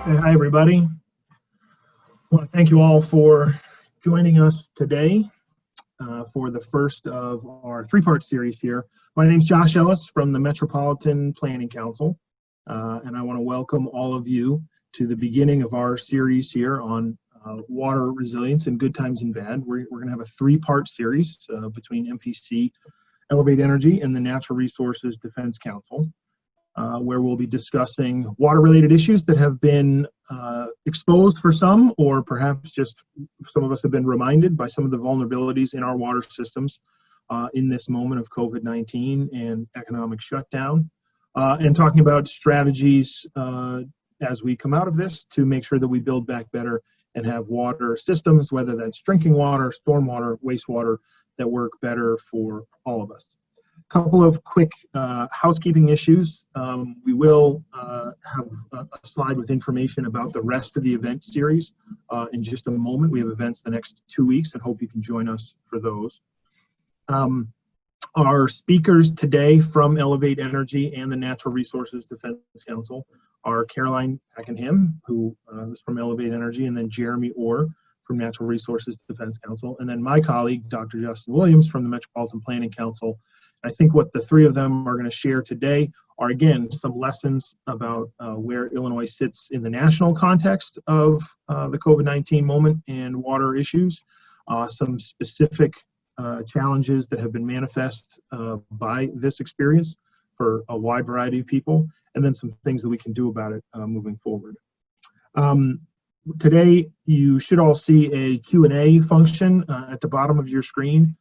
Hi, everybody. I want to thank you all for joining us today for the first of our three-part series here. My name is Josh Ellis from the Metropolitan Planning Council, and I want to welcome all of you to the beginning of our series here on water resilience in good times and bad. We're going to have a three-part series between MPC, Elevate Energy, and the Natural Resources Defense Council. Where we'll be discussing water-related issues that have been exposed for some, or perhaps just some of us have been reminded by some of the vulnerabilities in our water systems in this moment of COVID-19 and economic shutdown, and talking about strategies as we come out of this to make sure that we build back better and have water systems, whether that's drinking water, stormwater, wastewater, that work better for all of us. Couple of quick housekeeping issues. We will have a slide with information about the rest of the event series in just a moment. We have events the next 2 weeks and hope you can join us for those. Our speakers today from Elevate Energy and the Natural Resources Defense Council are Caroline Packenham, who is from Elevate Energy, and then Jeremy Orr from Natural Resources Defense Council, and then my colleague, Dr. Justin Williams from the Metropolitan Planning Council. I think what the three of them are going to share today are, again, some lessons about where Illinois sits in the national context of the COVID-19 moment and water issues, some specific challenges that have been manifest by this experience for a wide variety of people, and then some things that we can do about it moving forward. Today, you should all see a Q&A function at the bottom of your screen.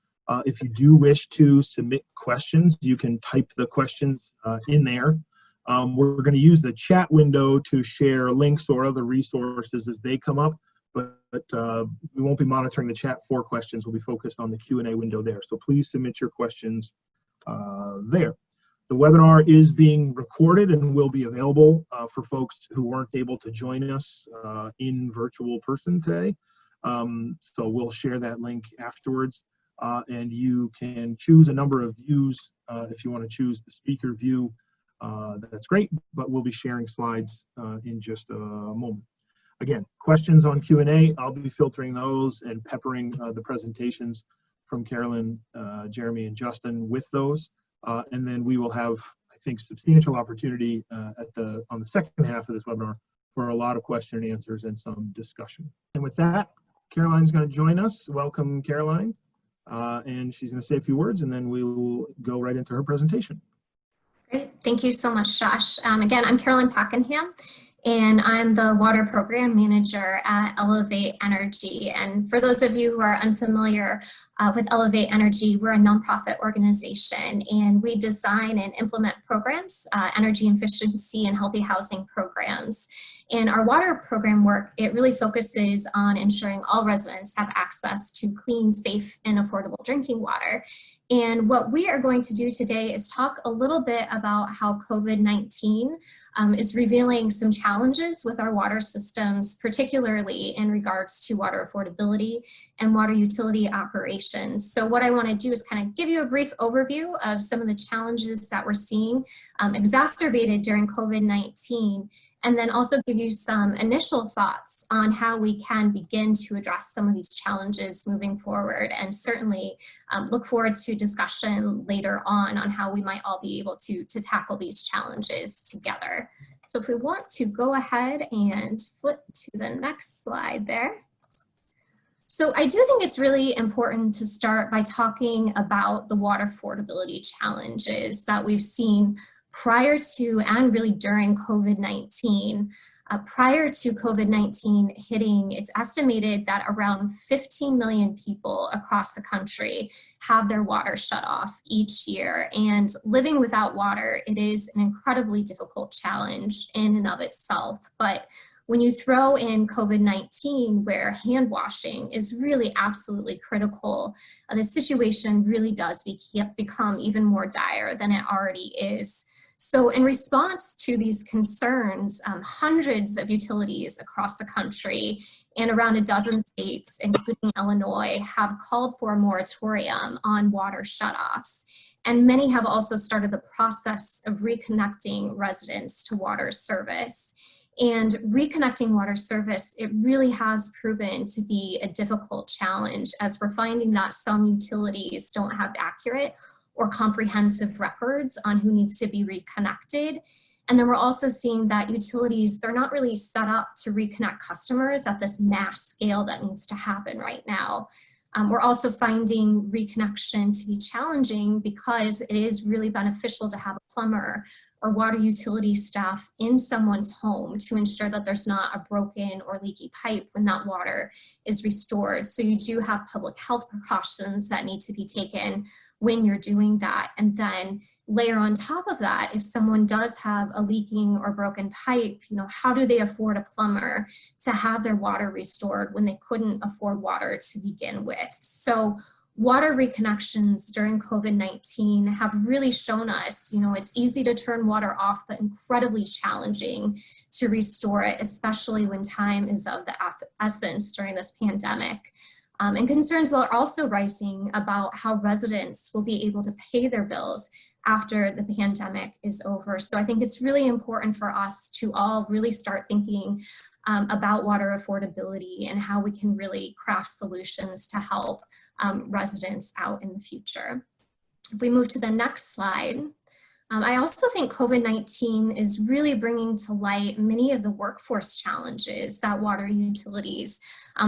If you do wish to submit questions, you can type the questions in there. We're going to use the chat window to share links or other resources as they come up, but we won't be monitoring the chat for questions. We'll be focused on the Q&A window there. So please submit your questions there. The webinar is being recorded and will be available for folks who weren't able to join us in virtual person today. So we'll share that link afterwards. And you can choose a number of views. If you want to choose the speaker view, that's great, but we'll be sharing slides in just a moment. Again, questions on Q&A, I'll be filtering those and peppering the presentations from Carolyn, Jeremy, and Justin with those. And then we will have, I think, substantial opportunity on the second half of this webinar for a lot of question and answers and some discussion. And with that, Caroline's going to join us. Welcome, Caroline. And she's going to say a few words, and then we will go right into her presentation. Great. Thank you so much, Josh. Again, I'm Caroline Packenham, and I'm the Water Program Manager at Elevate Energy. And for those of you who are unfamiliar with Elevate Energy, we're a nonprofit organization, and we design and implement programs, energy efficiency and healthy housing programs. And our water program work, it really focuses on ensuring all residents have access to clean, safe, and affordable drinking water. And what we are going to do today is talk a little bit about how COVID-19 is revealing some challenges with our water systems, particularly in regards to water affordability and water utility operations. So what I want to do is kind of give you a brief overview of some of the challenges that we're seeing exacerbated during COVID-19, and then also give you some initial thoughts on how we can begin to address some of these challenges moving forward, and certainly look forward to discussion later on how we might all be able to tackle these challenges together. So if we want to go ahead and flip to the next slide there. So I do think it's really important to start by talking about the water affordability challenges that we've seen prior to and really during COVID-19. Prior to COVID-19 hitting, it's estimated that around 15 million people across the country have their water shut off each year. And living without water, it is an incredibly difficult challenge in and of itself. But when you throw in COVID-19, where hand washing is really absolutely critical, the situation really does become even more dire than it already is. So in response to these concerns, hundreds of utilities across the country and around a dozen states, including Illinois, have called for a moratorium on water shutoffs. And many have also started the process of reconnecting residents to water service. And reconnecting water service, it really has proven to be a difficult challenge, as we're finding that some utilities don't have accurate or comprehensive records on who needs to be reconnected. And then we're also seeing that utilities, they're not really set up to reconnect customers at this mass scale that needs to happen right now. We're also finding reconnection to be challenging because it is really beneficial to have a plumber or water utility staff in someone's home to ensure that there's not a broken or leaky pipe when that water is restored. So you do have public health precautions that need to be taken when you're doing that. And then layer on top of that, if someone does have a leaking or broken pipe, how do they afford a plumber to have their water restored when they couldn't afford water to begin with? So water reconnections during COVID-19 have really shown us, it's easy to turn water off, but incredibly challenging to restore it, especially when time is of the essence during this pandemic. And concerns are also rising about how residents will be able to pay their bills after the pandemic is over. So I think it's really important for us to all really start thinking about water affordability and how we can really craft solutions to help residents out in the future. If we move to the next slide, I also think COVID-19 is really bringing to light many of the workforce challenges that water utilities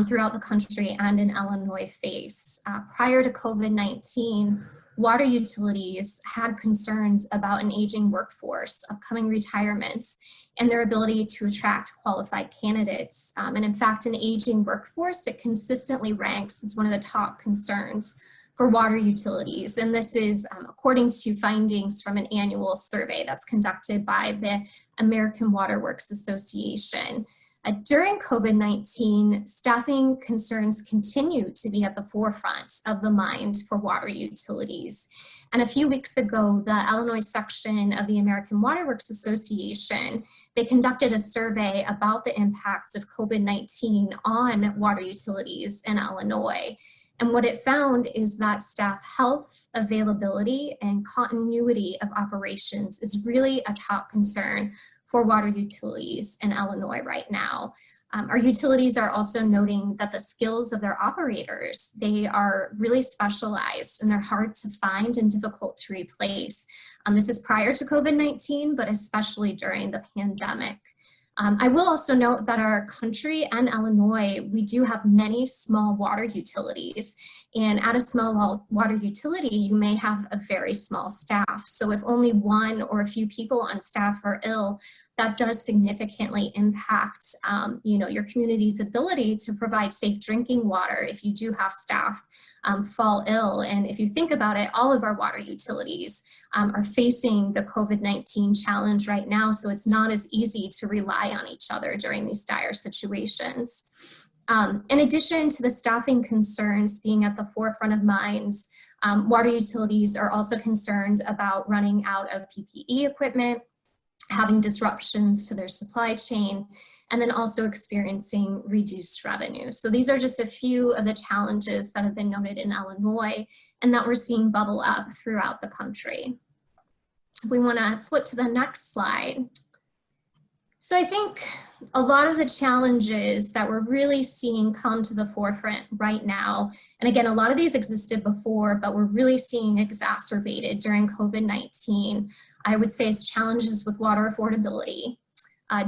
throughout the country and in Illinois face. Prior to COVID-19, water utilities had concerns about an aging workforce, upcoming retirements, and their ability to attract qualified candidates. And in fact, an aging workforce, it consistently ranks as one of the top concerns for water utilities. And this is according to findings from an annual survey that's conducted by the American Water Works Association. During COVID-19, staffing concerns continue to be at the forefront of the mind for water utilities. And a few weeks ago, the Illinois section of the American Water Works Association, they conducted a survey about the impacts of COVID-19 on water utilities in Illinois. And what it found is that staff health, availability, and continuity of operations is really a top concern for water utilities in Illinois right now. Our utilities are also noting that the skills of their operators, they are really specialized and they're hard to find and difficult to replace. This is prior to COVID-19, but especially during the pandemic. I will also note that our country and Illinois, we do have many small water utilities. And at a small water utility, you may have a very small staff. So if only one or a few people on staff are ill, that does significantly impact your community's ability to provide safe drinking water if you do have staff fall ill. And if you think about it, all of our water utilities are facing the COVID-19 challenge right now, so it's not as easy to rely on each other during these dire situations. In addition to the staffing concerns being at the forefront of minds, water utilities are also concerned about running out of PPE equipment, having disruptions to their supply chain, and then also experiencing reduced revenue. So these are just a few of the challenges that have been noted in Illinois and that we're seeing bubble up throughout the country. If we want to flip to the next slide. So I think a lot of the challenges that we're really seeing come to the forefront right now, and again, a lot of these existed before, but we're really seeing exacerbated during COVID-19, I would say, is challenges with water affordability,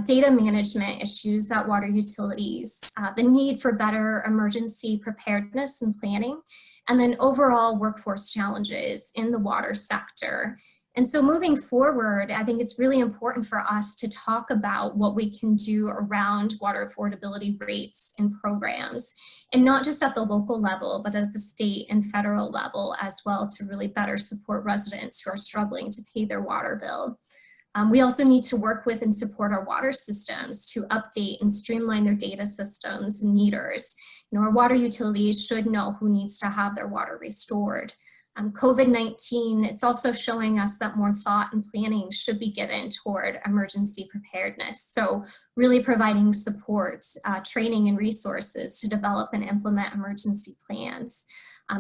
data management issues at water utilities, the need for better emergency preparedness and planning, and then overall workforce challenges in the water sector. And so moving forward, I think it's really important for us to talk about what we can do around water affordability rates and programs, and not just at the local level, but at the state and federal level as well, to really better support residents who are struggling to pay their water bill. We also need to work with and support our water systems to update and streamline their data systems and meters. Our water utilities should know who needs to have their water restored. COVID-19, it's also showing us that more thought and planning should be given toward emergency preparedness. So really providing support, training and resources to develop and implement emergency plans.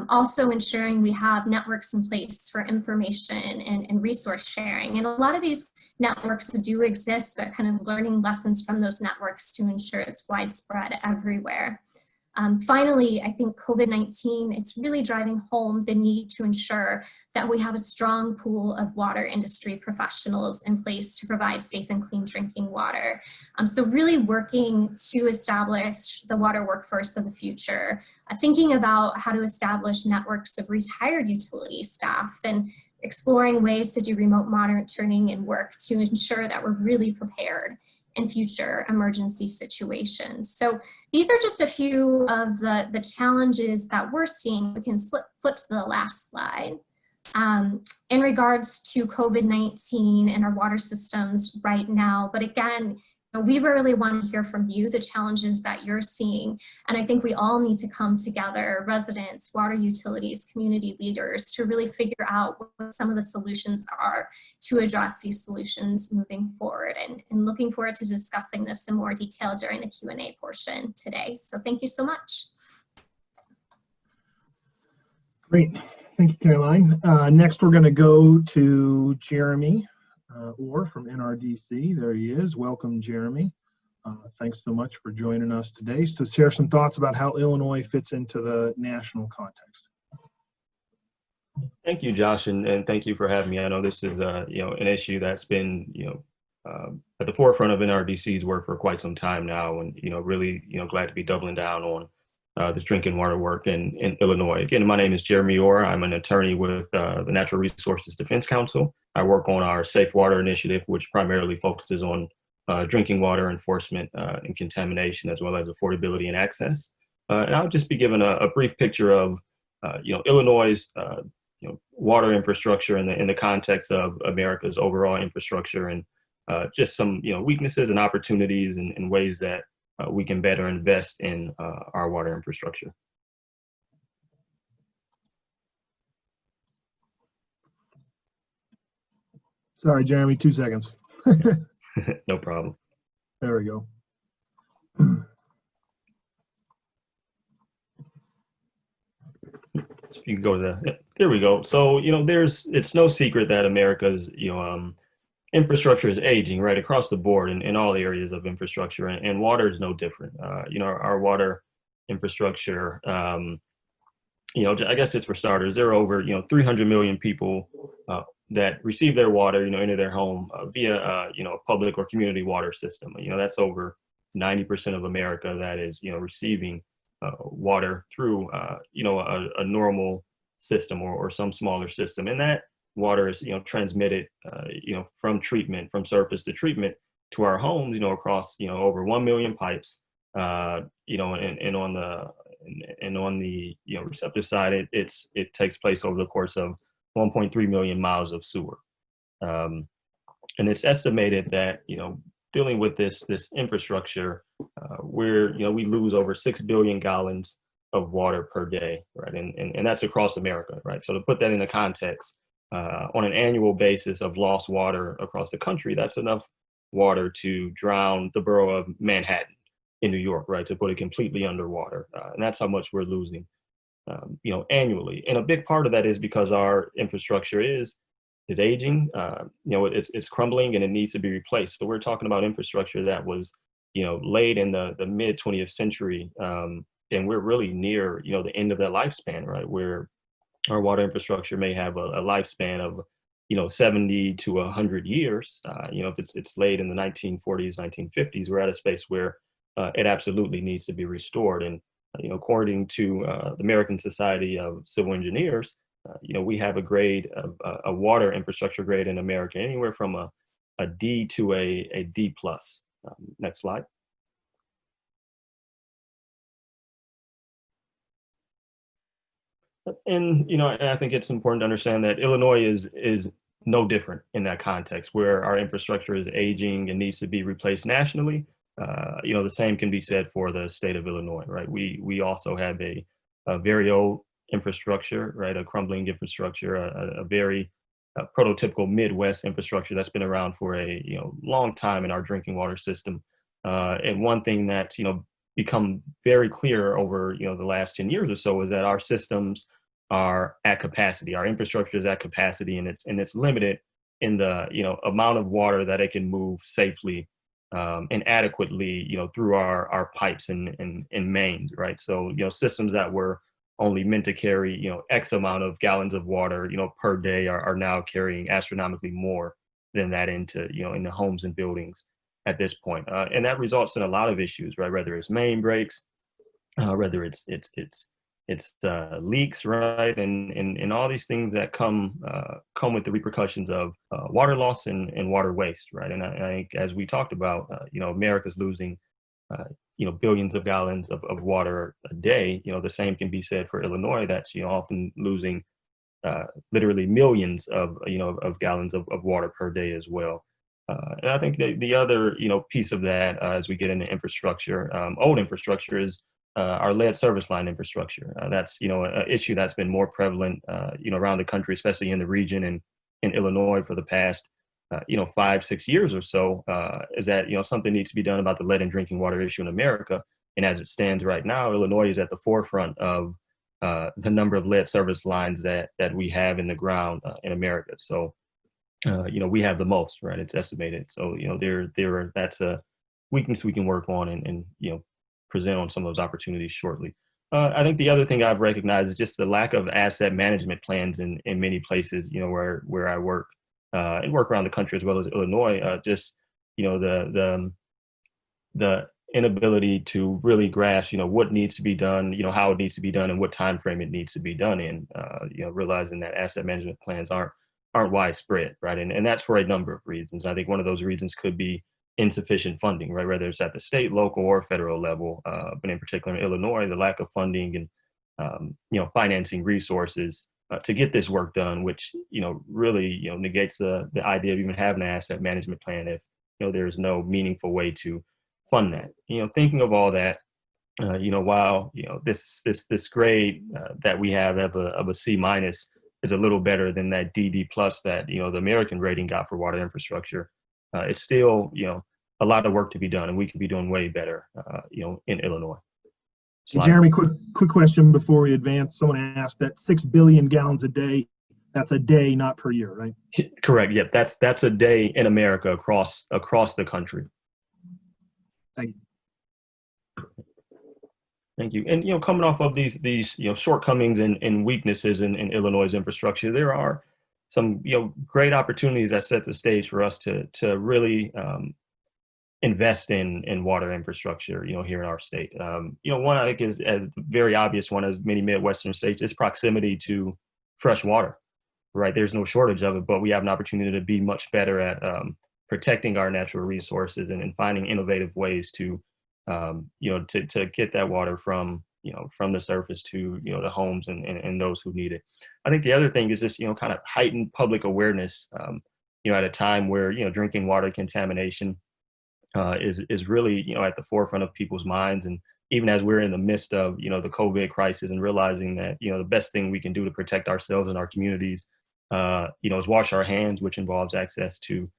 Also ensuring we have networks in place for information and resource sharing. And a lot of these networks do exist, but kind of learning lessons from those networks to ensure it's widespread everywhere. Finally, I think COVID-19, it's really driving home the need to ensure that we have a strong pool of water industry professionals in place to provide safe and clean drinking water. So really working to establish the water workforce of the future, thinking about how to establish networks of retired utility staff and exploring ways to do remote monitoring and work to ensure that we're really prepared in future emergency situations. So these are just a few of the challenges that we're seeing. We can flip to the last slide. In regards to COVID-19 and our water systems right now, but again, we really want to hear from you, the challenges that you're seeing. And I think we all need to come together, residents, water utilities, community leaders, to really figure out what some of the solutions are to address these solutions moving forward. And looking forward to discussing this in more detail during the Q&A portion today. So thank you so much. Great. Thank you, Caroline. Next, we're going to go to Jeremy Orr from NRDC. There he is. Welcome, Jeremy. Thanks so much for joining us today to share some thoughts about how Illinois fits into the national context. Thank you, Josh, and thank you for having me. I know this is an issue that's been at the forefront of NRDC's work for quite some time now, and really glad to be doubling down on this drinking water work in Illinois. Again, my name is Jeremy Orr. I'm an attorney with the Natural Resources Defense Council. I work on our Safe Water Initiative, which primarily focuses on drinking water enforcement and contamination, as well as affordability and access. And I'll just be giving a brief picture of Illinois' water infrastructure in the context of America's overall infrastructure, and just some weaknesses and opportunities and ways that we can better invest in our water infrastructure. Sorry, Jeremy, 2 seconds. No problem. There we go. So you can go to there we go. So, it's no secret that America's, infrastructure is aging right across the board in all areas of infrastructure, and water is no different. Our water infrastructure, I guess just for starters, there are over, 300 million people that receive their water, into their home via, a public or community water system. That's over 90% of America that is, receiving water through, a normal system or some smaller system. And that water is, transmitted, from surface to treatment to our homes, across, over 1 million pipes, and on the receptive side, it takes place over the course of 1.3 million miles of sewer. And it's estimated that, dealing with this infrastructure, we lose over 6 billion gallons of water per day, right? And that's across America, right? So to put that into context, on an annual basis of lost water across the country, that's enough water to drown the borough of Manhattan in New York, right? To put it completely underwater. And that's how much we're losing, annually. And a big part of that is because our infrastructure is aging, it's crumbling and it needs to be replaced. So we're talking about infrastructure that was, laid in the mid 20th century. And we're really near, the end of that lifespan, right? Where our water infrastructure may have a lifespan of, 70 to 100 years. If it's laid in the 1940s, 1950s, we're at a space where it absolutely needs to be restored. And, according to the American Society of Civil Engineers, we have a grade of a water infrastructure grade in America, anywhere from a D to a D plus. Next slide. And, I think it's important to understand that Illinois is no different in that context, where our infrastructure is aging and needs to be replaced nationally. The same can be said for the state of Illinois, right? We also have a very old infrastructure, right? A crumbling infrastructure, a very prototypical Midwest infrastructure that's been around for a long time in our drinking water system. And one thing that become very clear over, the last 10 years or so is that our systems are at capacity. Our infrastructure is at capacity, and it's limited in the, amount of water that it can move safely and adequately, through our pipes and mains, right? So, systems that were only meant to carry, X amount of gallons of water, per day are now carrying astronomically more than that into, in the homes and buildings at this point. And that results in a lot of issues, right? Whether it's main breaks, whether it's leaks, right? And all these things that come with the repercussions of water loss and water waste, right? And I think as we talked about, America's losing billions of gallons of water a day. The same can be said for Illinois, that's often losing literally millions of gallons of water per day as well. And I think the other piece of that as we get into infrastructure, old infrastructure, is our lead service line infrastructure. That's an issue that's been more prevalent around the country, especially in the region and in Illinois for the past 5-6 years or so. Is that something needs to be done about the lead in drinking water issue in America. And as it stands right now, Illinois is at the forefront of the number of lead service lines that we have in the ground in America. So we have the most, right? It's estimated. So that's a weakness we can work on and present on some of those opportunities shortly. I think the other thing I've recognized is just the lack of asset management plans in many places, where I work and work around the country as well as Illinois. Just the inability to really grasp, what needs to be done, how it needs to be done, and what time frame it needs to be done in. Realizing that asset management plans aren't widespread, right? And that's for a number of reasons. I think one of those reasons could be insufficient funding, right? Whether it's at the state, local, or federal level, but in particular in Illinois, the lack of funding and financing resources to get this work done, which really negates the idea of even having an asset management plan if there's no meaningful way to fund that. Thinking of all that, while this grade that we have of a C minus is a little better than that DD plus that the American rating got for water infrastructure, it's still a lot of work to be done, and we could be doing way better in Illinois. Jeremy, quick question before we advance. Someone asked that 6 billion gallons a day. That's a day, not per year, right? Correct. Yep. That's a day in America across the country. Thank you. Thank you. And coming off of these shortcomings and weaknesses in Illinois' infrastructure, there are some great opportunities that set the stage for us to really invest in water infrastructure here in our state. One I think is as very obvious one, as many Midwestern states, is proximity to fresh water. Right, there's no shortage of it, but we have an opportunity to be much better at protecting our natural resources and finding innovative ways to to get that water from the surface to the homes and those who need it. I think the other thing is just kind of heightened public awareness at a time where drinking water contamination is really at the forefront of people's minds. And even as we're in the midst of the COVID crisis and realizing that the best thing we can do to protect ourselves and our communities is wash our hands, which involves access to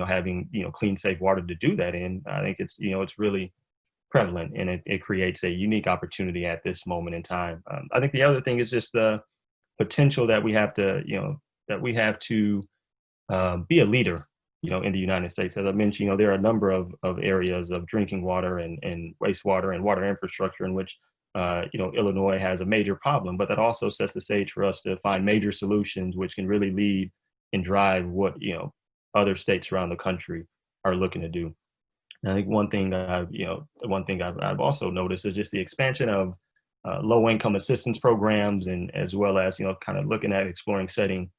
having clean, safe water to do that in. I think it's it's really prevalent, and it creates a unique opportunity at this moment in time. I think the other thing is just the potential that we have to be a leader in the United States. As I mentioned, there are a number of areas of drinking water and wastewater and water infrastructure in which Illinois has a major problem, but that also sets the stage for us to find major solutions which can really lead and drive what other states around the country are looking to do. And I think one thing I've also noticed is just the expansion of low-income assistance programs, and as well as kind of looking at exploring setting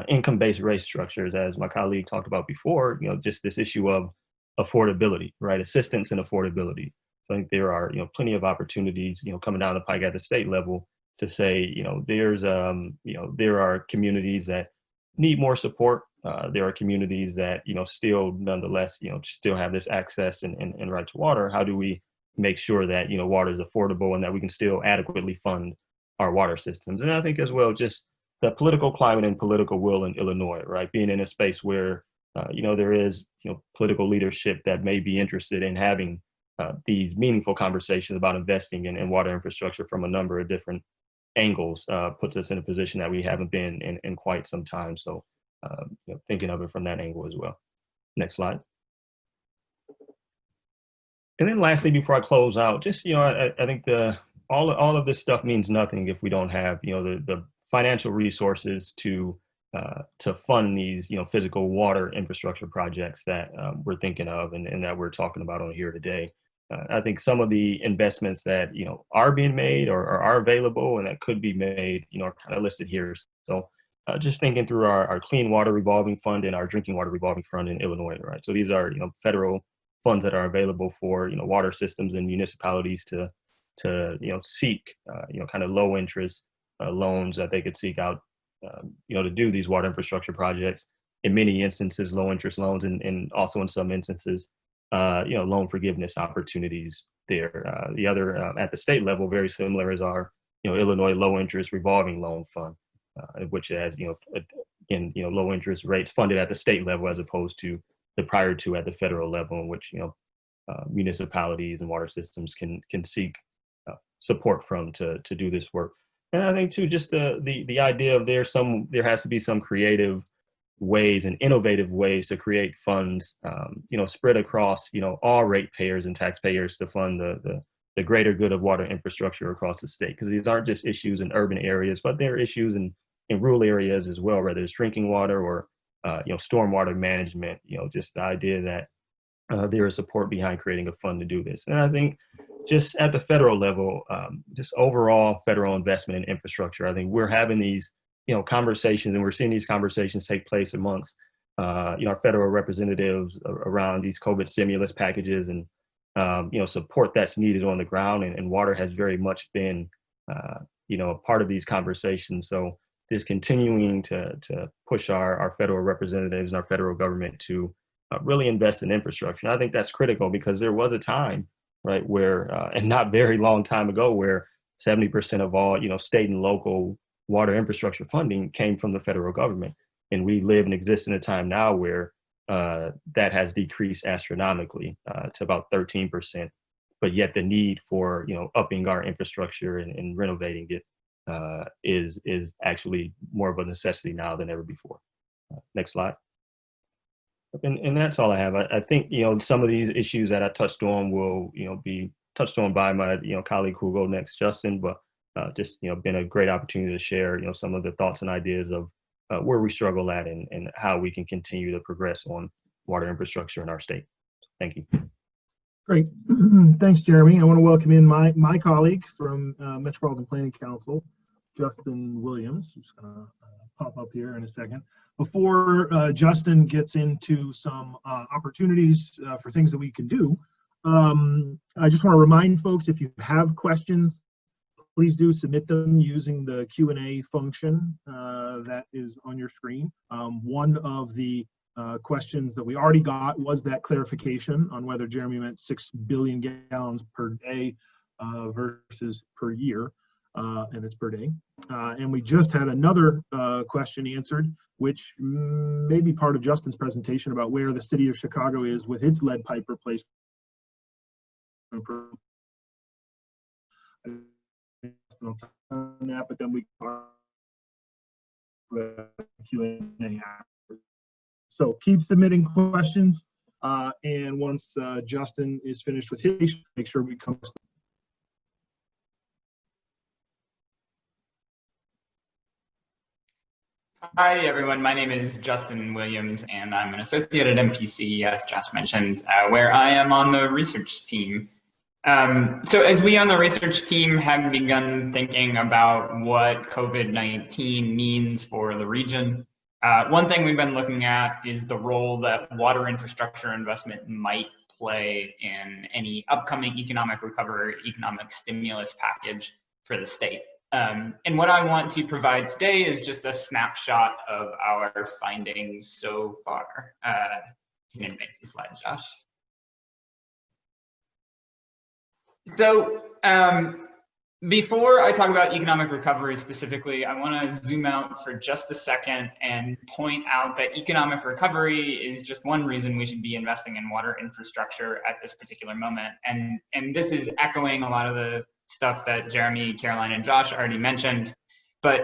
income-based rate structures, as my colleague talked about before. Just this issue of affordability, right? Assistance and affordability. I think there are plenty of opportunities coming down the pike at the state level to say there are communities that need more support. There are communities that still nonetheless still have this access and right to water. How do we make sure that water is affordable and that we can still adequately fund our water systems? And I think as well just the political climate and political will in Illinois, right? Being in a space where there is political leadership that may be interested in having these meaningful conversations about investing in water infrastructure from a number of different angles puts us in a position that we haven't been in quite some time. So thinking of it from that angle as well. Next slide. And then lastly, before I close out, just, I think all of this stuff means nothing if we don't have, the financial resources to fund these, physical water infrastructure projects that we're thinking of and that we're talking about on here today. I think some of the investments that, are being made or are available and that could be made, are kind of listed here. So just thinking through our Clean Water Revolving Fund and our Drinking Water Revolving Fund in Illinois, right? So these are, federal funds that are available for, water systems and municipalities to seek, kind of low interest loans that they could seek out, to do these water infrastructure projects. In many instances, low interest loans, and also in some instances, loan forgiveness opportunities there. The other at the state level, very similar, is our, Illinois Low Interest Revolving Loan Fund, which has, again, low interest rates funded at the state level as opposed to the prior to at the federal level, in which municipalities and water systems can seek support from to do this work. And I think too, just the idea of there has to be some creative ways and innovative ways to create funds, spread across all ratepayers and taxpayers to fund the greater good of water infrastructure across the state. Because these aren't just issues in urban areas, but they're issues in rural areas as well, whether it's drinking water or stormwater management. Just the idea that there is support behind creating a fund to do this. And I think just at the federal level, just overall federal investment in infrastructure, I think we're having these conversations, and we're seeing these conversations take place amongst our federal representatives around these COVID stimulus packages and support that's needed on the ground, and water has very much been a part of these conversations. So just continuing to push our federal representatives and our federal government to really invest in infrastructure. And I think that's critical, because there was a time, right, where, and not very long time ago, where 70% of all, state and local water infrastructure funding came from the federal government. And we live and exist in a time now where that has decreased astronomically to about 13%. But yet the need for, upping our infrastructure and renovating it is actually more of a necessity now than ever before. Next slide. And that's all I have. I think, some of these issues that I touched on will, be touched on by my, colleague who will go next, Justin, but just, been a great opportunity to share, some of the thoughts and ideas of where we struggle at and how we can continue to progress on water infrastructure in our state. Thank you. Great. Thanks, Jeremy. I want to welcome in my colleague from Metropolitan Planning Council, Justin Williams, who's going to pop up here in a second. Before Justin gets into some opportunities for things that we can do, I just want to remind folks, if you have questions, please do submit them using the Q&A function that is on your screen. One of the questions that we already got was that clarification on whether Jeremy meant 6 billion gallons per day versus per year, and it's per day. And we just had another question answered, which may be part of Justin's presentation, about where the city of Chicago is with its lead pipe replacement. But then we Q&A. So keep submitting questions, and once Justin is finished with his, make sure we come. Hi, everyone. My name is Justin Williams, and I'm an associate at MPC, as Josh mentioned, where I am on the research team. So as we on the research team have begun thinking about what COVID-19 means for the region, one thing we've been looking at is the role that water infrastructure investment might play in any upcoming economic recovery, economic stimulus package for the state. And what I want to provide today is just a snapshot of our findings so far. You can advance the slide, Josh. So Before I talk about economic recovery specifically, I want to zoom out for just a second and point out that economic recovery is just one reason we should be investing in water infrastructure at this particular moment. And this is echoing a lot of the stuff that Jeremy, Caroline, and Josh already mentioned. But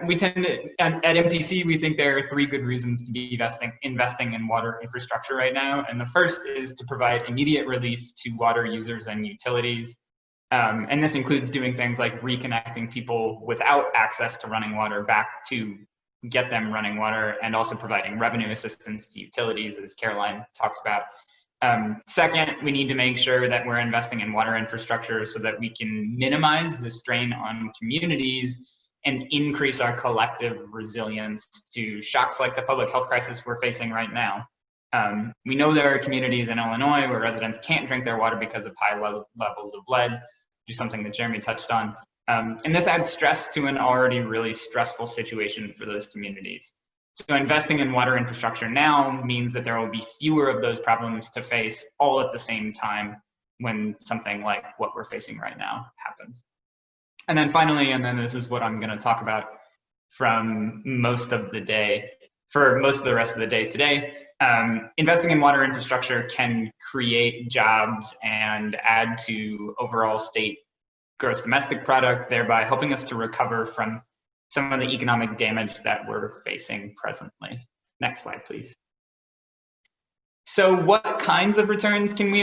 we tend to, at MPC, we think there are 3 good reasons to be investing in water infrastructure right now. And the first is to provide immediate relief to water users and utilities. And this includes doing things like reconnecting people without access to running water back to get them running water, and also providing revenue assistance to utilities, as Caroline talked about. Second, we need to make sure that we're investing in water infrastructure so that we can minimize the strain on communities and increase our collective resilience to shocks like the public health crisis we're facing right now. We know there are communities in Illinois where residents can't drink their water because of high levels of lead, which is something that Jeremy touched on. And this adds stress to an already really stressful situation for those communities. So investing in water infrastructure now means that there will be fewer of those problems to face all at the same time when something like what we're facing right now happens. And then finally, and then this is what I'm going to talk about from most of the day, for most of the rest of the day today, investing in water infrastructure can create jobs and add to overall state gross domestic product, thereby helping us to recover from some of the economic damage that we're facing presently. Next slide, please. So what kinds of returns can we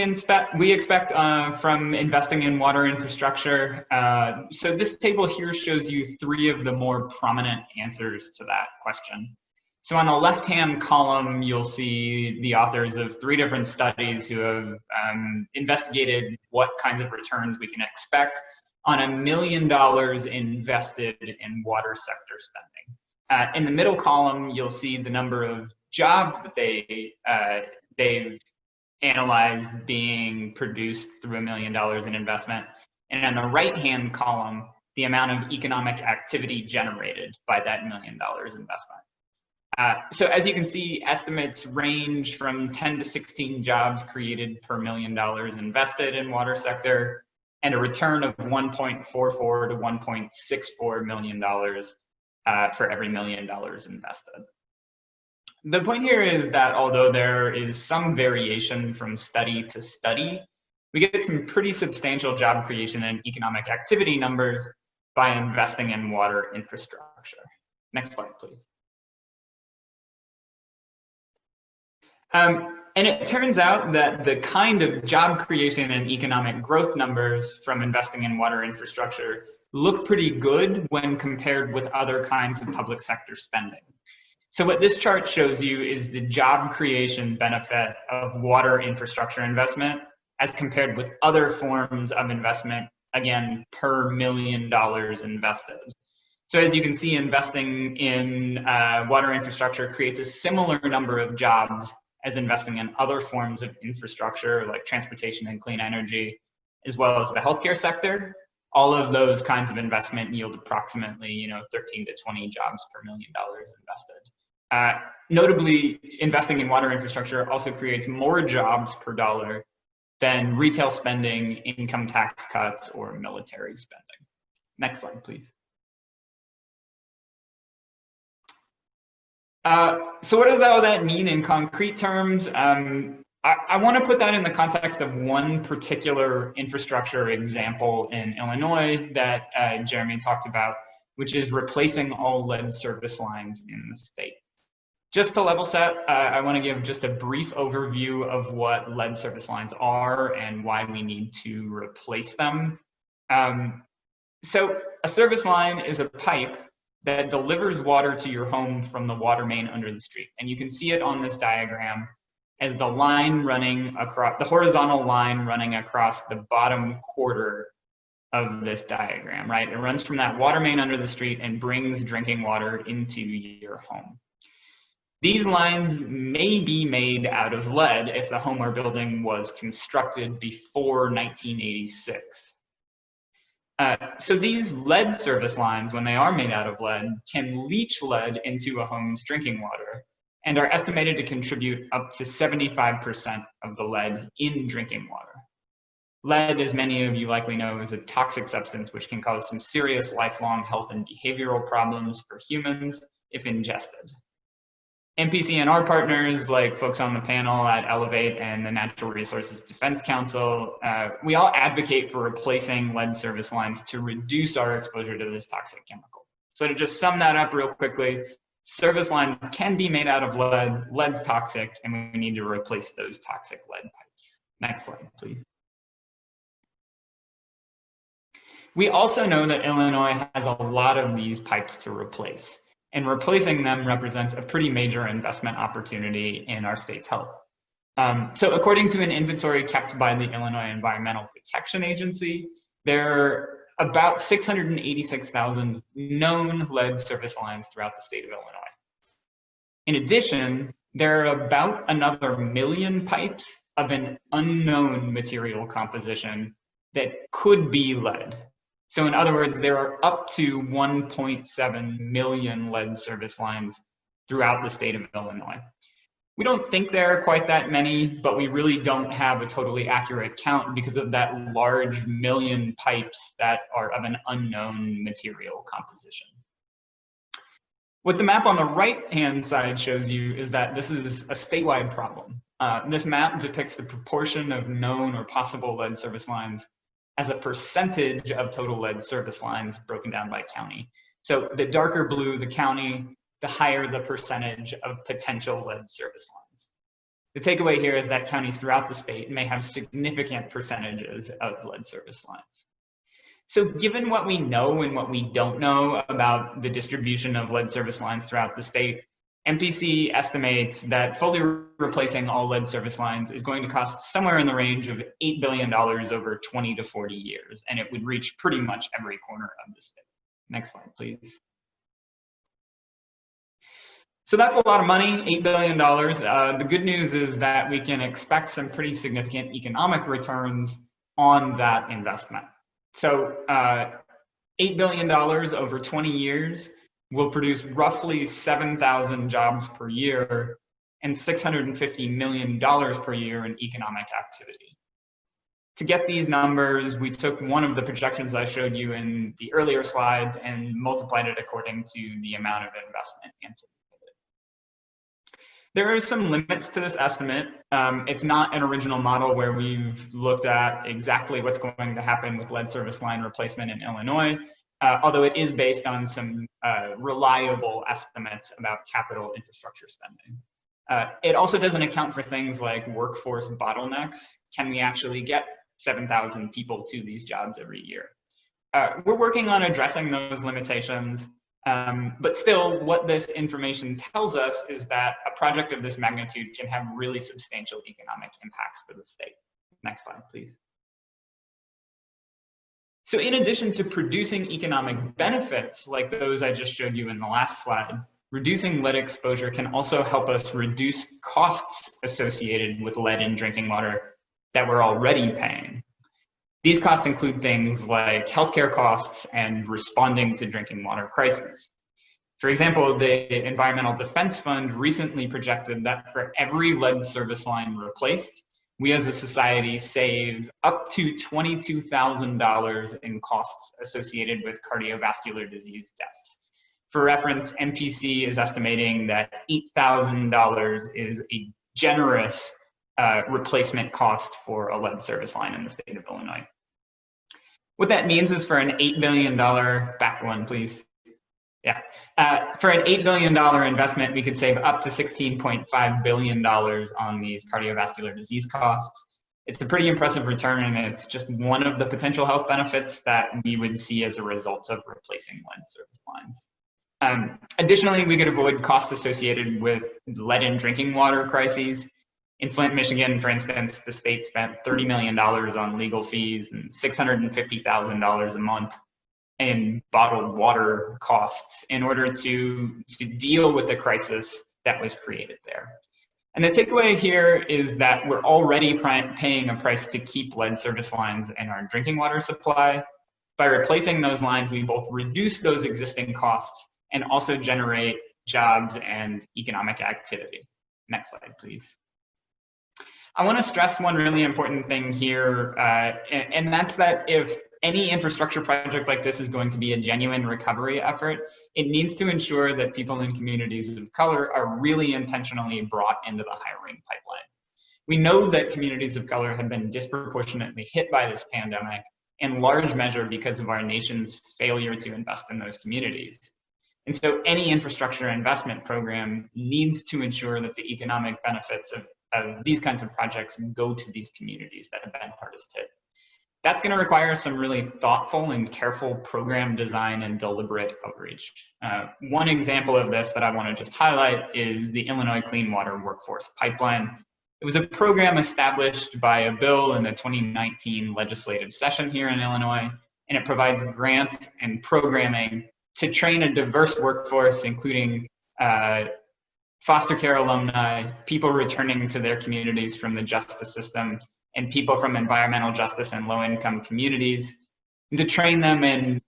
expect from investing in water infrastructure? So this table here shows you 3 of the more prominent answers to that question. So on the left-hand column, you'll see the authors of 3 different studies who have investigated what kinds of returns we can expect on $1 million invested in water sector spending. In the middle column, you'll see the number of jobs that they've analyzed being produced through $1 million in investment. And on the right-hand column, the amount of economic activity generated by that $1 million investment. So as you can see, estimates range from 10 to 16 jobs created per $1 million invested in water sector, and a return of $1.44 to $1.64 million for every $1 million invested. The point here is that although there is some variation from study to study, we get some pretty substantial job creation and economic activity numbers by investing in water infrastructure. Next slide, please. And it turns out that the kind of job creation and economic growth numbers from investing in water infrastructure look pretty good when compared with other kinds of public sector spending. So what this chart shows you is the job creation benefit of water infrastructure investment as compared with other forms of investment, again, per $1 million invested. So as you can see, investing in water infrastructure creates a similar number of jobs as investing in other forms of infrastructure like transportation and clean energy, as well as the healthcare sector. All of those kinds of investment yield approximately 13 to 20 jobs per $1 million invested. Notably, investing in water infrastructure also creates more jobs per dollar than retail spending, income tax cuts, or military spending. Next slide, please. So what does all that mean in concrete terms? I want to put that in the context of one particular infrastructure example in Illinois that Jeremy talked about, which is replacing all lead service lines in the state. Just to level set, I want to give just a brief overview of what lead service lines are and why we need to replace them. So a service line is a pipe that delivers water to your home from the water main under the street. And you can see it on this diagram as the line running across, the horizontal line running across the bottom quarter of this diagram, right? It runs from that water main under the street and brings drinking water into your home. These lines may be made out of lead if the home or building was constructed before 1986. So these lead service lines, when they are made out of lead, can leach lead into a home's drinking water and are estimated to contribute up to 75% of the lead in drinking water. Lead, as many of you likely know, is a toxic substance which can cause some serious lifelong health and behavioral problems for humans if ingested. MPC and our partners, like folks on the panel at Elevate and the Natural Resources Defense Council, we all advocate for replacing lead service lines to reduce our exposure to this toxic chemical. So to just sum that up real quickly, service lines can be made out of lead, lead's toxic, and we need to replace those toxic lead pipes. Next slide, please. We also know that Illinois has a lot of these pipes to replace, and replacing them represents a pretty major investment opportunity in our state's health. So according to an inventory kept by the Illinois Environmental Protection Agency, there are about 686,000 known lead service lines throughout the state of Illinois. In addition, there are about another 1 million pipes of an unknown material composition that could be lead. So in other words, there are up to 1.7 million lead service lines throughout the state of Illinois. We don't think there are quite that many, but we really don't have a totally accurate count because of that large 1 million pipes that are of an unknown material composition. What the map on the right-hand side shows you is that this is a statewide problem. This map depicts the proportion of known or possible lead service lines as a percentage of total lead service lines broken down by county. So the darker blue the county, the higher the percentage of potential lead service lines. The takeaway here is that counties throughout the state may have significant percentages of lead service lines. So given what we know and what we don't know about the distribution of lead service lines throughout the state, MPC estimates that fully replacing all lead service lines is going to cost somewhere in the range of $8 billion over 20 to 40 years, and it would reach pretty much every corner of the state. Next slide, please. So that's a lot of money, $8 billion. The good news is that we can expect some pretty significant economic returns on that investment. So $8 billion over 20 years will produce roughly 7,000 jobs per year and $650 million per year in economic activity. To get these numbers, we took one of the projections I showed you in the earlier slides and multiplied it according to the amount of investment anticipated. There are some limits to this estimate. It's not an original model where we've looked at exactly what's going to happen with lead service line replacement in Illinois, although it is based on some reliable estimates about capital infrastructure spending. It also doesn't account for things like workforce bottlenecks. Can we actually get 7,000 people to these jobs every year? We're working on addressing those limitations. But still, what this information tells us is that a project of this magnitude can have really substantial economic impacts for the state. Next slide, please. So in addition to producing economic benefits like those I just showed you in the last slide, reducing lead exposure can also help us reduce costs associated with lead in drinking water that we're already paying. These costs include things like healthcare costs and responding to drinking water crises. For example, the Environmental Defense Fund recently projected that for every lead service line replaced, we as a society save up to $22,000 in costs associated with cardiovascular disease deaths. For reference, MPC is estimating that $8,000 is a generous replacement cost for a lead service line in the state of Illinois. What that means is for an $8 billion, back one please. Yeah, for an $8 billion investment, we could save up to $16.5 billion on these cardiovascular disease costs. It's a pretty impressive return, and it's just one of the potential health benefits that we would see as a result of replacing lead service lines. Additionally, we could avoid costs associated with lead in drinking water crises. In Flint, Michigan, for instance, the state spent $30 million on legal fees and $650,000 a month in bottled water costs in order to deal with the crisis that was created there. And the takeaway here is that we're already paying a price to keep lead service lines in our drinking water supply. By replacing those lines, we both reduce those existing costs and also generate jobs and economic activity. Next slide, please. I want to stress one really important thing here, and that's that if any infrastructure project like this is going to be a genuine recovery effort, it needs to ensure that people in communities of color are really intentionally brought into the hiring pipeline. We know that communities of color have been disproportionately hit by this pandemic, in large measure because of our nation's failure to invest in those communities. And so any infrastructure investment program needs to ensure that the economic benefits of these kinds of projects go to these communities that have been hardest hit. That's going to require some really thoughtful and careful program design and deliberate outreach. One example of this that I want to just highlight is the Illinois Clean Water Workforce Pipeline. It was a program established by a bill in the 2019 legislative session here in Illinois, and it provides grants and programming to train a diverse workforce, including foster care alumni, people returning to their communities from the justice system, and people from environmental justice and low-income communities, and to train them in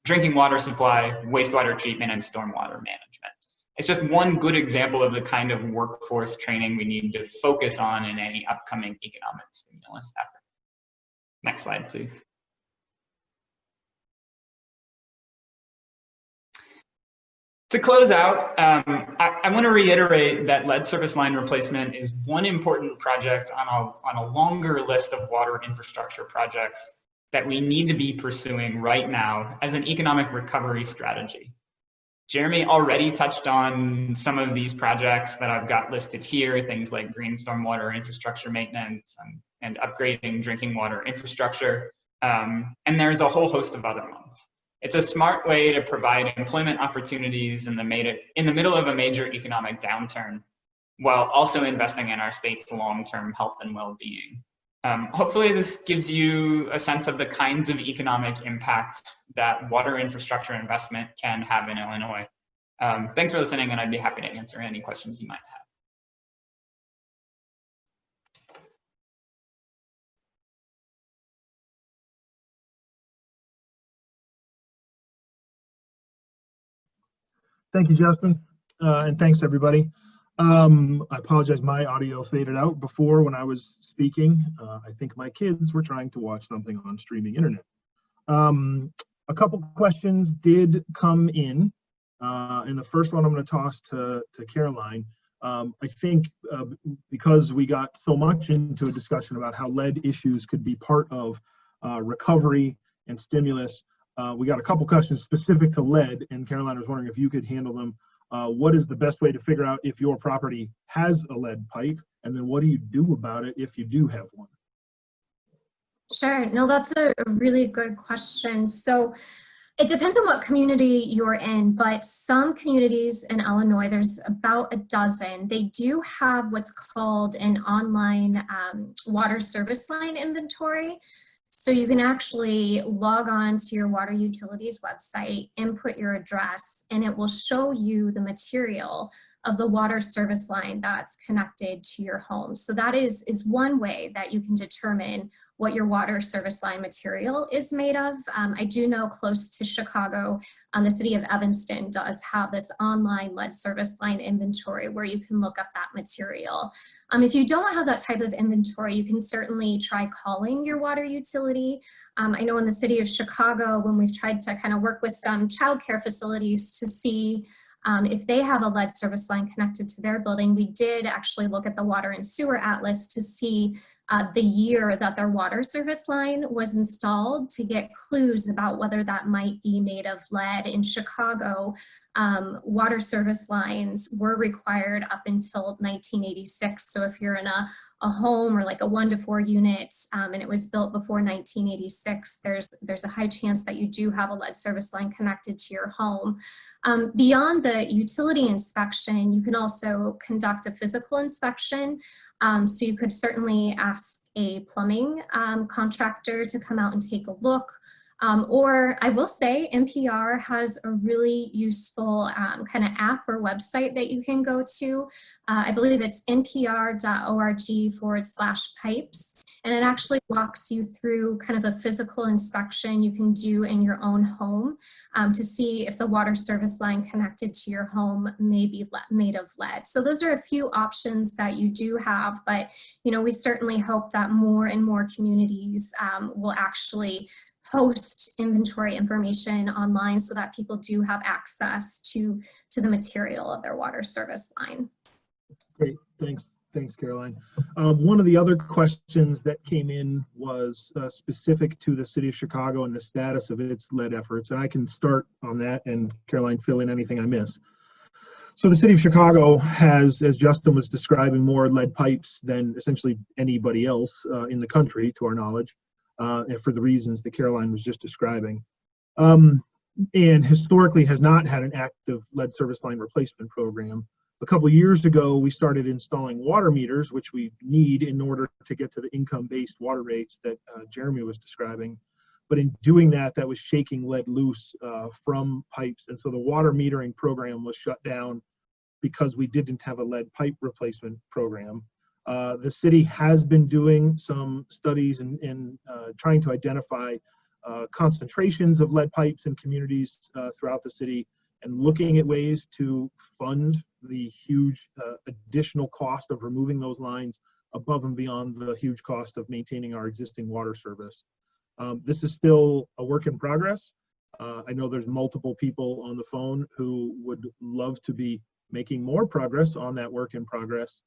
drinking water supply, wastewater treatment, and stormwater management. It's just one good example of the kind of workforce training we need to focus on in any upcoming economic stimulus effort. Next slide, please. To close out, I want to reiterate that lead service line replacement is one important project on a longer list of water infrastructure projects that we need to be pursuing right now as an economic recovery strategy. Jeremy already touched on some of these projects that I've got listed here, things like green stormwater infrastructure maintenance and upgrading drinking water infrastructure, and there's a whole host of other ones. It's a smart way to provide employment opportunities in the middle of a major economic downturn, while also investing in our state's long-term health and well-being. Hopefully this gives you a sense of the kinds of economic impact that water infrastructure investment can have in Illinois. Thanks for listening, and I'd be happy to answer any questions you might have. Thank you, Justin, and thanks everybody. I apologize, my audio faded out before when I was speaking. I think my kids were trying to watch something on streaming internet. A couple questions did come in, and the first one I'm going to toss to Caroline. I think because we got so much into a discussion about how lead issues could be part of recovery and stimulus, we got a couple questions specific to lead, and Caroline was wondering if you could handle them. What is the best way to figure out if your property has a lead pipe, and then what do you do about it if you do have one? Sure, no, that's a really good question. So it depends on what community you're in, but some communities in Illinois, there's about a dozen, they do have what's called an online water service line inventory. So you can actually log on to your water utilities website, input your address, and it will show you the material of the water service line that's connected to your home. So that is one way that you can determine what your water service line material is made of. I do know close to Chicago, the city of Evanston does have this online lead service line inventory where you can look up that material. If you don't have that type of inventory, you can certainly try calling your water utility. I know in the city of Chicago, when we've tried to kind of work with some childcare facilities to see if they have a lead service line connected to their building, we did actually look at the Water and Sewer Atlas to see the year that their water service line was installed to get clues about whether that might be made of lead. In Chicago, water service lines were required up until 1986. So if you're in a home or like a 1 to 4 unit and it was built before 1986, there's a high chance that you do have a lead service line connected to your home. Beyond the utility inspection, you can also conduct a physical inspection. So you could certainly ask a plumbing contractor to come out and take a look. Or I will say NPR has a really useful kind of app or website that you can go to. I believe it's npr.org/pipes. And it actually walks you through kind of a physical inspection you can do in your own home to see if the water service line connected to your home may be made of lead. So those are a few options that you do have, but we certainly hope that more and more communities will actually post inventory information online so that people do have access to the material of their water service line. Great, thanks Caroline. One of the other questions that came in was specific to the city of Chicago and the status of its lead efforts, and I can start on that, and Caroline, fill in anything I miss. So the city of Chicago has, as Justin was describing, more lead pipes than essentially anybody else in the country, to our knowledge. And for the reasons that Caroline was just describing. And historically has not had an active lead service line replacement program. A couple of years ago, we started installing water meters, which we need in order to get to the income-based water rates that Jeremy was describing. But in doing that, that was shaking lead loose from pipes. And so the water metering program was shut down because we didn't have a lead pipe replacement program. The city has been doing some studies and trying to identify concentrations of lead pipes in communities throughout the city and looking at ways to fund the huge additional cost of removing those lines above and beyond the huge cost of maintaining our existing water service. This is still a work in progress. I know there's multiple people on the phone who would love to be making more progress on that work in progress.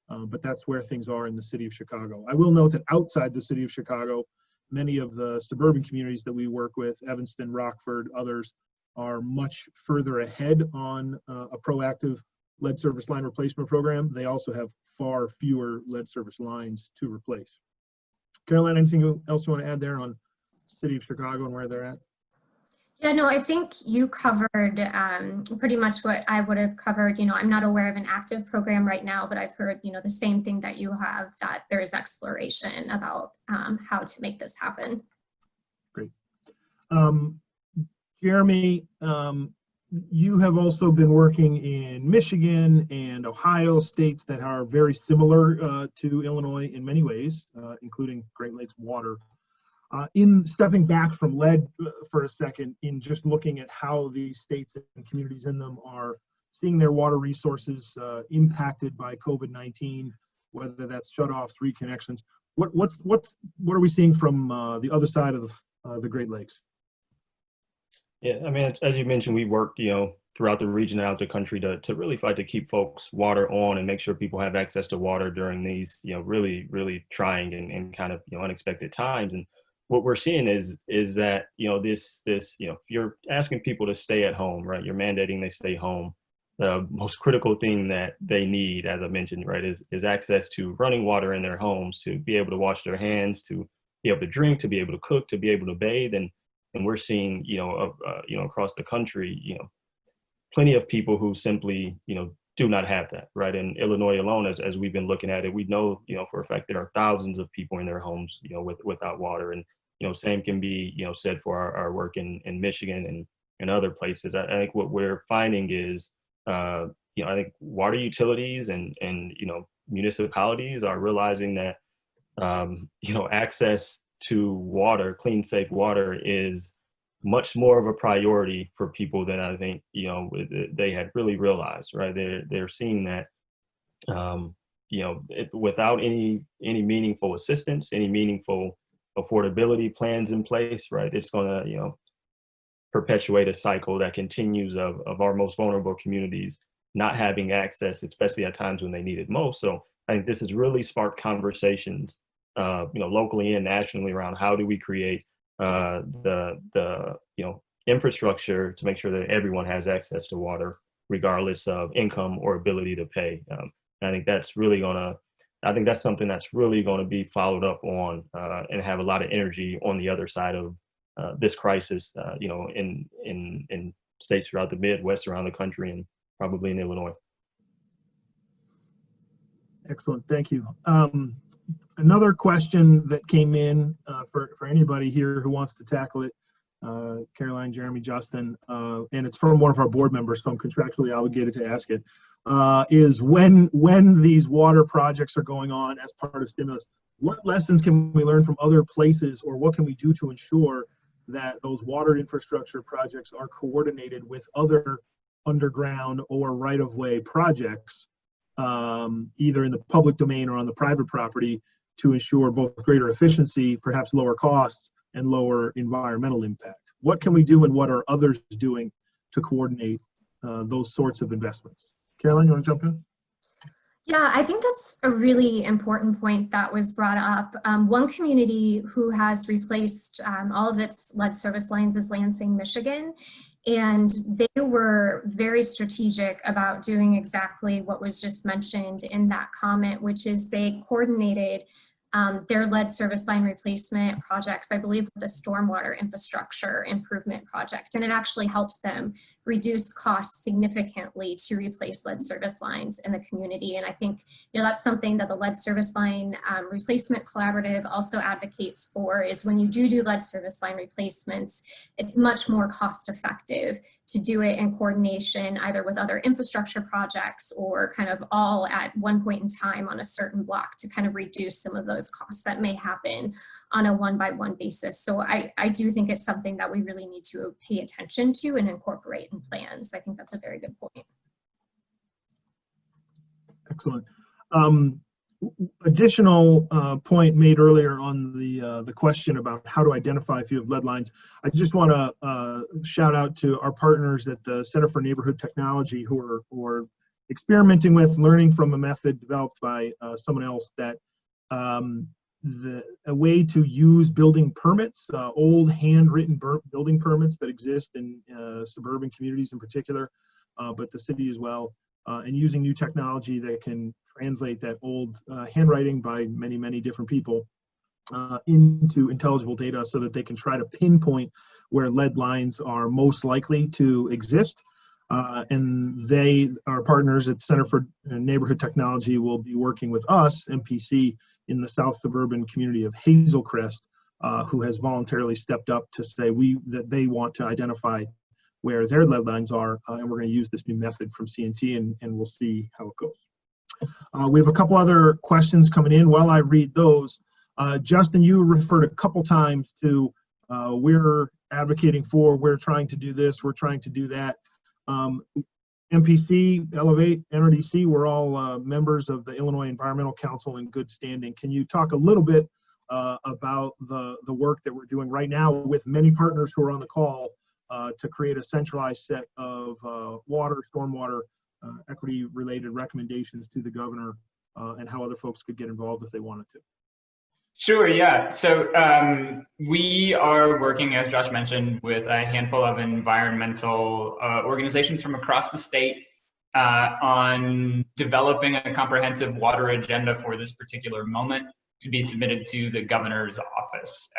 But that's where things are in the city of Chicago. I will note that outside the city of Chicago, many of the suburban communities that we work with, Evanston, Rockford, others, are much further ahead on a proactive lead service line replacement program. They also have far fewer lead service lines to replace. Caroline, anything else you want to add there on city of Chicago and where they're at? Yeah, no, I think you covered pretty much what I would have covered. I'm not aware of an active program right now, but I've heard, the same thing that you have, that there is exploration about how to make this happen. Great. Jeremy, you have also been working in Michigan and Ohio, states that are very similar to Illinois in many ways, including Great Lakes water. In stepping back from lead for a second, in just looking at how these states and communities in them are seeing their water resources impacted by COVID-19, whether that's shutoffs, reconnections, what are we seeing from the other side of the Great Lakes? Yeah, I mean, as you mentioned, we work, throughout the region and out the country to really fight to keep folks water on and make sure people have access to water during these, really, really trying and kind of, unexpected times. And what we're seeing is that, this, if you're asking people to stay at home, right, you're mandating they stay home. The most critical thing that they need, as I mentioned, right, is access to running water in their homes, to be able to wash their hands, to be able to drink, to be able to cook, to be able to bathe. And we're seeing, across the country, plenty of people who simply, do not have that, right? In Illinois alone, as we've been looking at it, we know, for a fact there are thousands of people in their homes, without water. And, same can be, said for our work in Michigan and other places. I think what we're finding is, I think water utilities and municipalities are realizing that, access to water, clean, safe water is much more of a priority for people than I think, they had really realized, right? They're seeing that, without any meaningful assistance, any meaningful affordability plans in place, right? It's going to, perpetuate a cycle that continues of our most vulnerable communities not having access, especially at times when they need it most. So I think this has really sparked conversations, locally and nationally around how do we create the infrastructure to make sure that everyone has access to water, regardless of income or ability to pay. I think that's something that's really going to be followed up on and have a lot of energy on the other side of this crisis, in states throughout the Midwest, around the country, and probably in Illinois. Excellent, thank you. Another question that came in for anybody here who wants to tackle it, Caroline, Jeremy, Justin, and it's from one of our board members, so I'm contractually obligated to ask it, is when these water projects are going on as part of stimulus, what lessons can we learn from other places, or what can we do to ensure that those water infrastructure projects are coordinated with other underground or right-of-way projects, either in the public domain or on the private property, to ensure both greater efficiency, perhaps lower costs, and lower environmental impact? What can we do, and what are others doing to coordinate those sorts of investments? Caroline, you want to jump in? Yeah, I think that's a really important point that was brought up. One community who has replaced all of its lead service lines is Lansing, Michigan. And they were very strategic about doing exactly what was just mentioned in that comment, which is they coordinated their lead service line replacement projects, I believe, with the stormwater infrastructure improvement project. And it actually helped them reduce costs significantly to replace lead service lines in the community. And I think, you know, that's something that the lead service line replacement collaborative also advocates for, is when you do lead service line replacements, it's much more cost effective to do it in coordination either with other infrastructure projects or kind of all at one point in time on a certain block to kind of reduce some of those costs that may happen on a one-by-one basis. So I do think it's something that we really need to pay attention to and incorporate in plans. I think that's a very good point. Excellent. Additional point made earlier on the question about how to identify if you have lead lines. I just want to shout out to our partners at the Center for Neighborhood Technology who are experimenting with, learning from a method developed by someone else, that a way to use building permits, old handwritten building permits that exist in suburban communities in particular, but the city as well, and using new technology that can translate that old handwriting by many, many different people into intelligible data so that they can try to pinpoint where lead lines are most likely to exist. And they, our partners at Center for Neighborhood Technology, will be working with us, MPC, in the South Suburban community of Hazel Crest, who has voluntarily stepped up to say that they want to identify where their lead lines are, and we're going to use this new method from CNT, and we'll see how it goes. We have a couple other questions coming in. While I read those, Justin, you referred a couple times to we're advocating for, we're trying to do this, we're trying to do that. MPC, Elevate, NRDC, we're all members of the Illinois Environmental Council in good standing. Can you talk a little bit about the work that we're doing right now with many partners who are on the call to create a centralized set of water, stormwater, equity-related recommendations to the governor, and how other folks could get involved if they wanted to? Sure, yeah. So we are working, as Josh mentioned, with a handful of environmental organizations from across the state on developing a comprehensive water agenda for this particular moment to be submitted to the governor's office.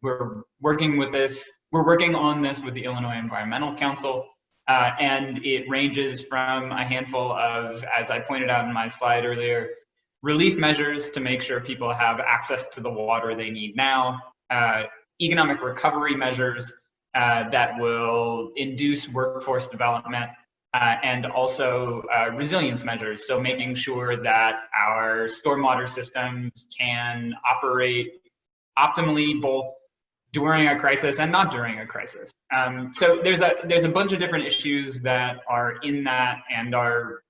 We're working on this with the Illinois Environmental Council, and it ranges from a handful of, as I pointed out in my slide earlier, relief measures to make sure people have access to the water they need now, economic recovery measures that will induce workforce development, and also resilience measures. So making sure that our stormwater systems can operate optimally both during a crisis and not during a crisis. So there's a bunch of different issues that are in that and are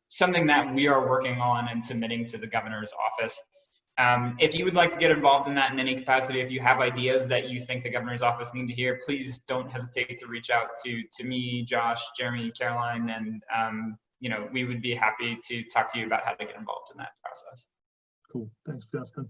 something that we are working on and submitting to the governor's office. If you would like to get involved in that in any capacity, if you have ideas that you think the governor's office need to hear, please don't hesitate to reach out to me, Josh, Jeremy, Caroline, and we would be happy to talk to you about how to get involved in that process. Cool, thanks, Justin.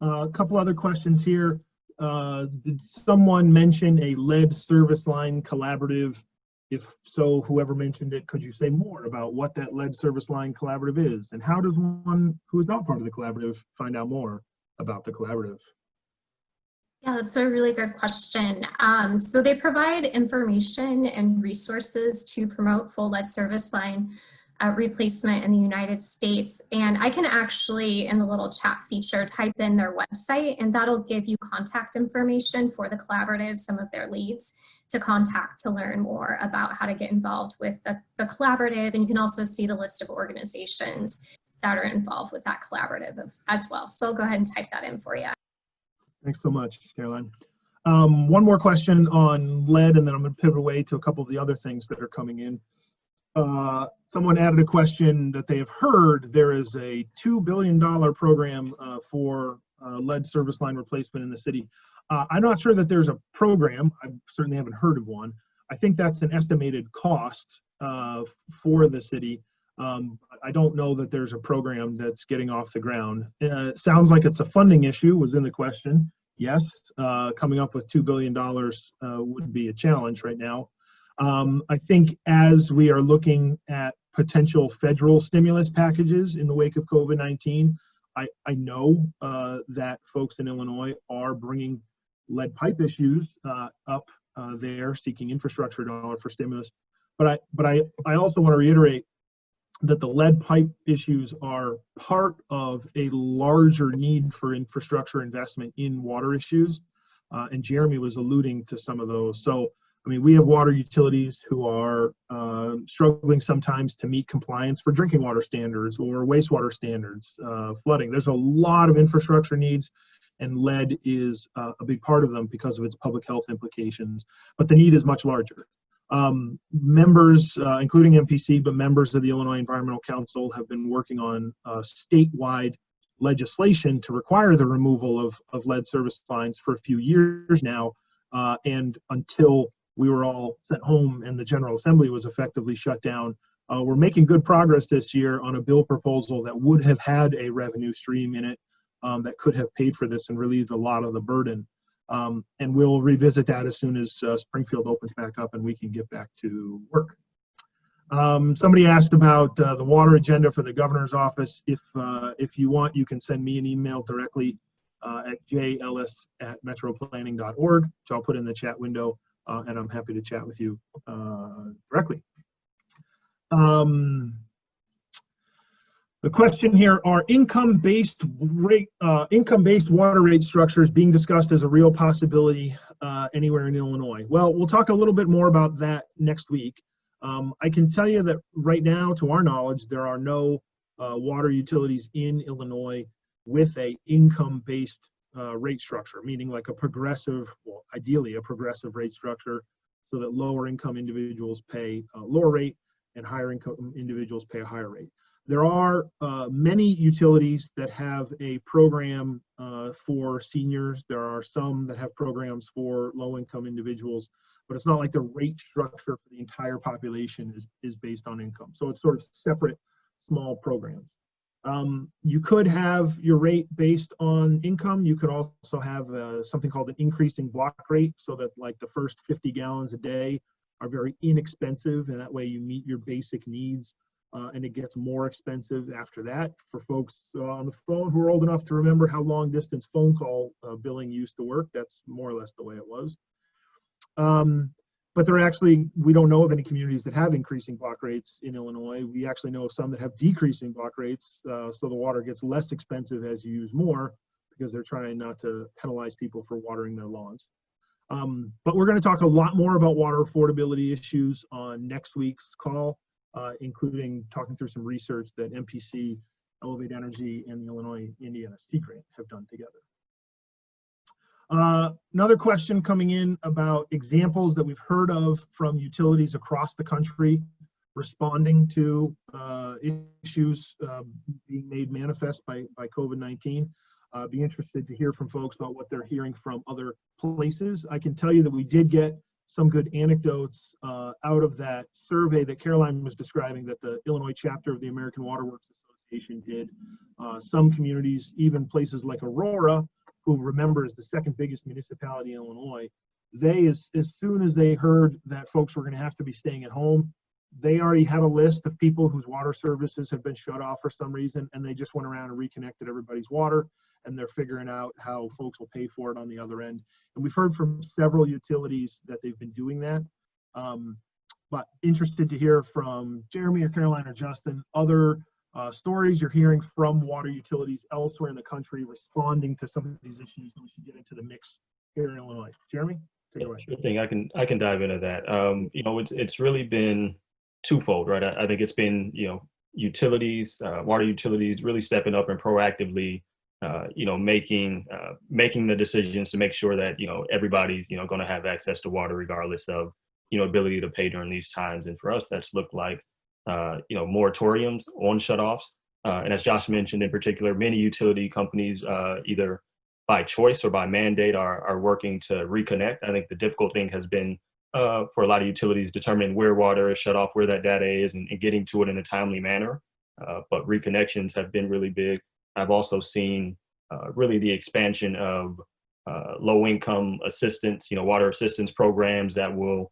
A couple other questions here. Did someone mention a lead service line collaborative? If so, whoever mentioned it, could you say more about what that lead service line collaborative is? And how does one who is not part of the collaborative find out more about the collaborative? Yeah, that's a really good question. So they provide information and resources to promote full lead service line replacement in the United States. And I can actually, in the little chat feature, type in their website, and that'll give you contact information for the collaborative, some of their leads to contact to learn more about how to get involved with the collaborative. And you can also see the list of organizations that are involved with that collaborative as well. So go ahead and type that in for you. Thanks so much, Caroline. One more question on lead, and then I'm going to pivot away to a couple of the other things that are coming in. Someone added a question that they have heard there is a $2 billion program for lead service line replacement in the city. I'm not sure that there's a program. I certainly haven't heard of one. I think that's an estimated cost for the city. I don't know that there's a program that's getting off the ground. Sounds like it's a funding issue was in the question. Yes, coming up with $2 billion would be a challenge right now. I think as we are looking at potential federal stimulus packages in the wake of COVID-19, I know that folks in Illinois are bringing lead pipe issues up there, seeking infrastructure dollar for stimulus. But I also want to reiterate that the lead pipe issues are part of a larger need for infrastructure investment in water issues. And Jeremy was alluding to some of those. So, I mean, we have water utilities who are struggling sometimes to meet compliance for drinking water standards or wastewater standards, flooding. There's a lot of infrastructure needs, and lead is a big part of them because of its public health implications. But the need is much larger. Members, including MPC, but members of the Illinois Environmental Council have been working on statewide legislation to require the removal of lead service lines for a few years now, and until we were all sent home and the General Assembly was effectively shut down. We're making good progress this year on a bill proposal that would have had a revenue stream in it that could have paid for this and relieved a lot of the burden. And we'll revisit that as soon as Springfield opens back up and we can get back to work. Somebody asked about the water agenda for the governor's office. If you want, you can send me an email directly at jls@metroplanning.org, which I'll put in the chat window, and I'm happy to chat with you directly. The question here, are income-based water rate structures being discussed as a real possibility anywhere in Illinois? Well, we'll talk a little bit more about that next week. I can tell you that right now, to our knowledge, there are no water utilities in Illinois with a income-based rate structure, meaning like a progressive, well, ideally a progressive rate structure, so that lower income individuals pay a lower rate and higher income individuals pay a higher rate. There are many utilities that have a program for seniors. There are some that have programs for low-income individuals, but it's not like the rate structure for the entire population is based on income. So it's sort of separate, small programs. You could have your rate based on income. You could also have something called an increasing block rate, so that like the first 50 gallons a day are very inexpensive, and that way you meet your basic needs. And it gets more expensive after that. For folks on the phone who are old enough to remember how long distance phone call billing used to work, that's more or less the way it was. But we don't know of any communities that have increasing block rates in Illinois. We actually know of some that have decreasing block rates, so the water gets less expensive as you use more, because they're trying not to penalize people for watering their lawns. But we're going to talk a lot more about water affordability issues on next week's call. Including talking through some research that MPC, Elevate Energy, and the Illinois Indiana Sea Grant have done together. Another question coming in about examples that we've heard of from utilities across the country responding to issues being made manifest by COVID-19. Be interested to hear from folks about what they're hearing from other places. I can tell you that we did get some good anecdotes out of that survey that Caroline was describing that the Illinois chapter of the American Water Works Association did. Some communities, even places like Aurora, who remember is the second biggest municipality in Illinois, they, as soon as they heard that folks were going to have to be staying at home, they already had a list of people whose water services have been shut off for some reason, and they just went around and reconnected everybody's water, and they're figuring out how folks will pay for it on the other end. And we've heard from several utilities that they've been doing that. But interested to hear from Jeremy or Caroline or Justin, other stories you're hearing from water utilities elsewhere in the country responding to some of these issues that we should get into the mix here in Illinois. Jeremy, take it away. Sure thing. I can dive into that. You know, it's really been twofold, right? I think it's been, you know, utilities, water utilities really stepping up and proactively, making the decisions to make sure that, everybody's, going to have access to water regardless of, ability to pay during these times. And for us, that's looked like, moratoriums on shutoffs. And as Josh mentioned in particular, many utility companies, either by choice or by mandate, are working to reconnect. I think the difficult thing has been for a lot of utilities determining where water is shut off, where that data is, and getting to it in a timely manner. But reconnections have been really big. I've also seen really the expansion of low-income assistance, water assistance programs that will,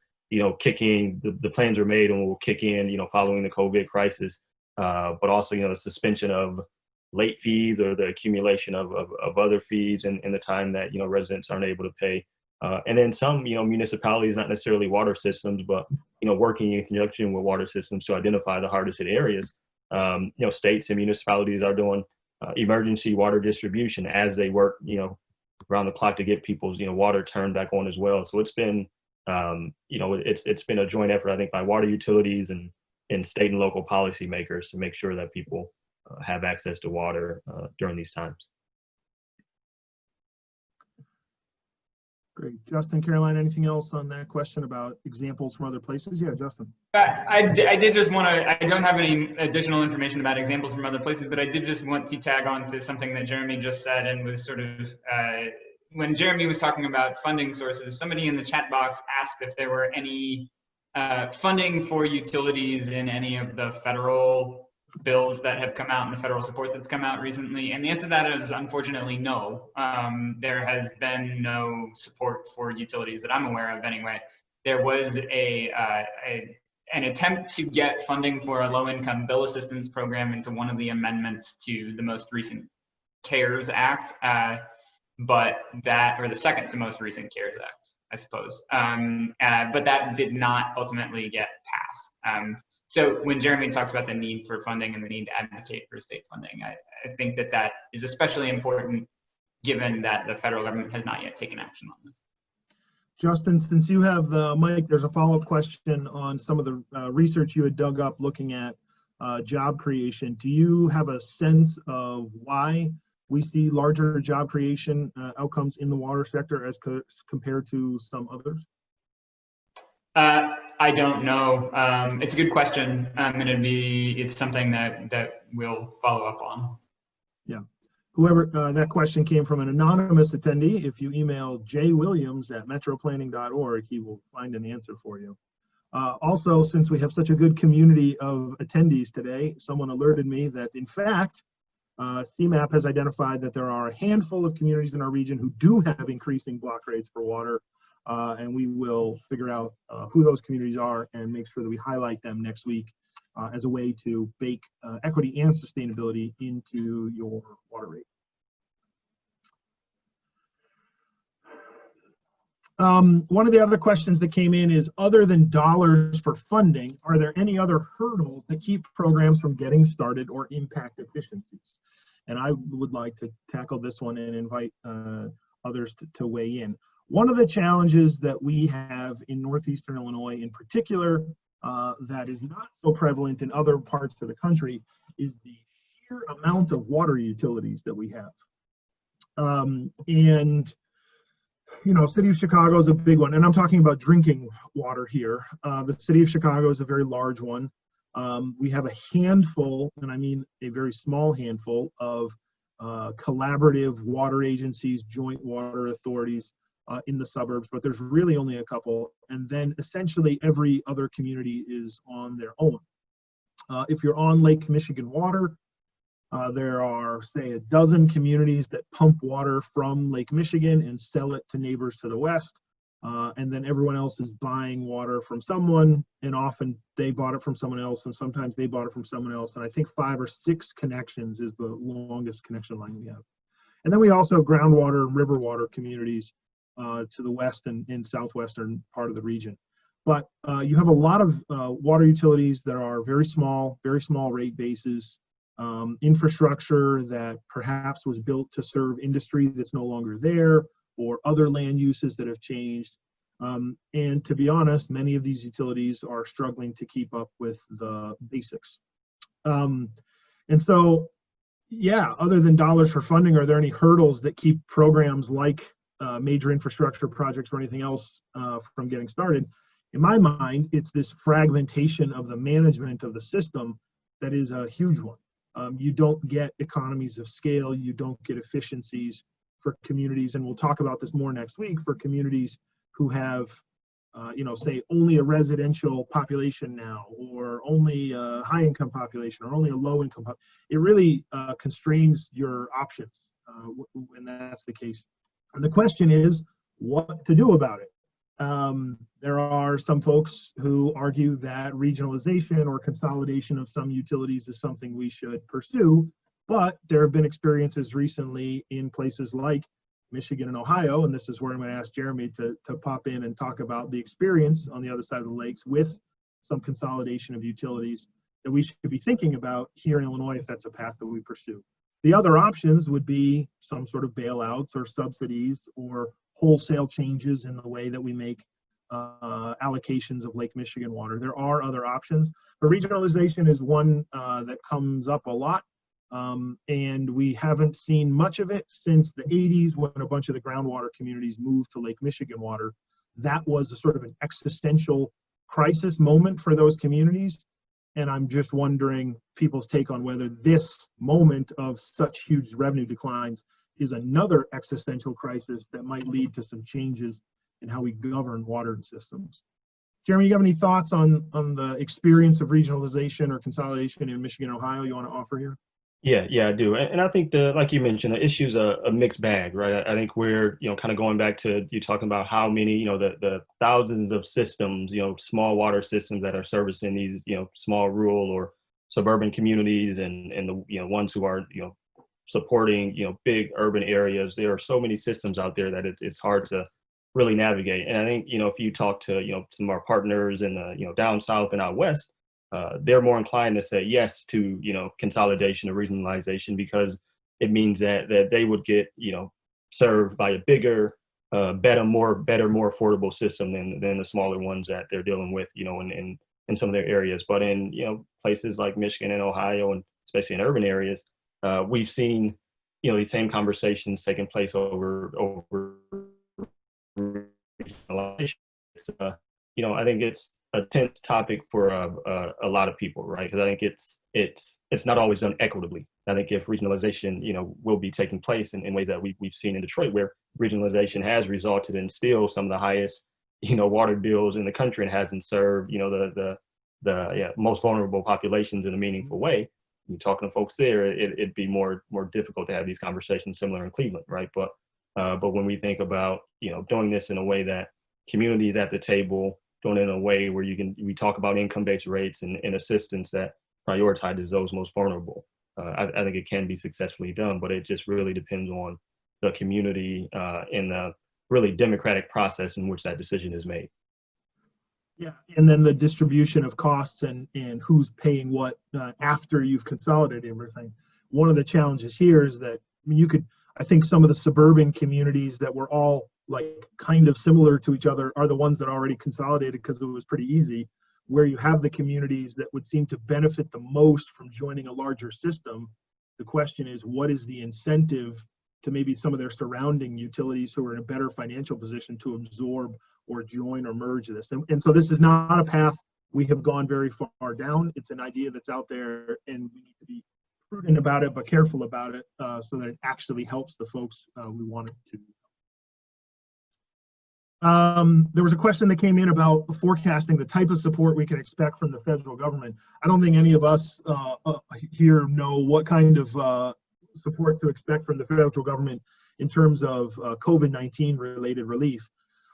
kick in. The plans are made and will kick in, following the COVID crisis. But also, the suspension of late fees or the accumulation of other fees in the time that, residents aren't able to pay. And then some, municipalities, not necessarily water systems, but, working in conjunction with water systems to identify the hardest hit areas. States and municipalities are doing emergency water distribution as they work, around the clock to get people's, water turned back on as well. So it's been, it's been a joint effort, I think, by water utilities and state and local policymakers to make sure that people have access to water during these times. Great. Justin, Caroline, anything else on that question about examples from other places? Yeah, Justin. I did just want to, I don't have any additional information about examples from other places, but I did just want to tag on to something that Jeremy just said, and was sort of, when Jeremy was talking about funding sources, somebody in the chat box asked if there were any funding for utilities in any of the federal bills that have come out and the federal support that's come out recently. And the answer to that is unfortunately no. There has been no support for utilities that I'm aware of anyway. There was an attempt to get funding for a low-income bill assistance program into one of the amendments to the most recent CARES Act, but that, or the second to most recent CARES Act, I suppose. But that did not ultimately get passed. So when Jeremy talks about the need for funding and the need to advocate for state funding, I think that is especially important given that the federal government has not yet taken action on this. Justin, since you have the mic, there's a follow-up question on some of the research you had dug up looking at job creation. Do you have a sense of why we see larger job creation outcomes in the water sector as compared to some others? I don't know. It's a good question, and it's something that we'll follow up on. Yeah. Whoever, that question came from an anonymous attendee. If you email jwilliams@metroplanning.org, he will find an answer for you. Also, since we have such a good community of attendees today, someone alerted me that, in fact, CMAP has identified that there are a handful of communities in our region who do have increasing block rates for water, and we will figure out who those communities are and make sure that we highlight them next week as a way to bake equity and sustainability into your water rate. One of the other questions that came in is, other than dollars for funding, are there any other hurdles that keep programs from getting started or impact efficiencies? And I would like to tackle this one and invite others to weigh in. One of the challenges that we have in Northeastern Illinois in particular, that is not so prevalent in other parts of the country, is the sheer amount of water utilities that we have. And City of Chicago is a big one, and I'm talking about drinking water here. The City of Chicago is a very large one. We have a handful, and I mean a very small handful, of collaborative water agencies, joint water authorities in the suburbs, but there's really only a couple. And then essentially every other community is on their own. If you're on Lake Michigan water, there are, say, a dozen communities that pump water from Lake Michigan and sell it to neighbors to the west. And then everyone else is buying water from someone, and often they bought it from someone else, and sometimes they bought it from someone else. And I think 5 or 6 connections is the longest connection line we have. And then we also have groundwater and river water communities to the west and southwestern part of the region. But you have a lot of water utilities that are very small rate bases, infrastructure that perhaps was built to serve industry that's no longer there, or other land uses that have changed. And to be honest, many of these utilities are struggling to keep up with the basics. And so, yeah, other than dollars for funding, are there any hurdles that keep programs like major infrastructure projects or anything else from getting started? In my mind, it's this fragmentation of the management of the system that is a huge one. You don't get economies of scale, you don't get efficiencies for communities, and we'll talk about this more next week, for communities who have, say only a residential population now, or only a high income population, or only a low income population. It really constrains your options when that's the case. And the question is, what to do about it? There are some folks who argue that regionalization or consolidation of some utilities is something we should pursue, but there have been experiences recently in places like Michigan and Ohio, and this is where I'm going to ask Jeremy to pop in and talk about the experience on the other side of the lakes with some consolidation of utilities that we should be thinking about here in Illinois if that's a path that we pursue. The other options would be some sort of bailouts or subsidies or wholesale changes in the way that we make allocations of Lake Michigan water. There are other options, but regionalization is one that comes up a lot, and we haven't seen much of it since the 80s when a bunch of the groundwater communities moved to Lake Michigan water. That was a sort of an existential crisis moment for those communities, and I'm just wondering people's take on whether this moment of such huge revenue declines is another existential crisis that might lead to some changes in how we govern water systems. Jeremy, you have any thoughts on the experience of regionalization or consolidation in Michigan and Ohio you want to offer here? Yeah, I do. And I think like you mentioned, the issue's a mixed bag, right? I think we're, kind of going back to you talking about how many, the thousands of systems, small water systems that are servicing these, small rural or suburban communities and the, ones who are, supporting, big urban areas. There are so many systems out there that it's hard to really navigate. And I think, if you talk to, some of our partners in the, down south and out west, they're more inclined to say yes to, consolidation or regionalization, because it means that they would get, served by a bigger, better, more affordable system than the smaller ones that they're dealing with, in some of their areas. But in, places like Michigan and Ohio, and especially in urban areas, we've seen, these same conversations taking place over regionalization. I think it's a tense topic for a lot of people, right? Because I think it's not always done equitably. I think if regionalization, will be taking place in ways that we've seen in Detroit, where regionalization has resulted in still some of the highest, water bills in the country, and hasn't served, the most vulnerable populations in a meaningful way. You're talking to folks there, it'd be more difficult to have these conversations similar in Cleveland, right? But when we think about, doing this in a way that communities at the table, doing it in a way where we talk about income-based rates and assistance that prioritizes those most vulnerable. I think it can be successfully done, but it just really depends on the community and the really democratic process in which that decision is made. Yeah, and then the distribution of costs and who's paying what after you've consolidated everything. One of the challenges here is that, I think some of the suburban communities that were all like kind of similar to each other are the ones that already consolidated because it was pretty easy. Where you have the communities that would seem to benefit the most from joining a larger system, the question is, what is the incentive to maybe some of their surrounding utilities who are in a better financial position to absorb or join or merge this? And so this is not a path we have gone very far down. It's an idea that's out there, and we need to be prudent about it, but careful about it so that it actually helps the folks we want it to. There was a question that came in about forecasting the type of support we can expect from the federal government. I don't think any of us here know what kind of support to expect from the federal government in terms of COVID-19 related relief.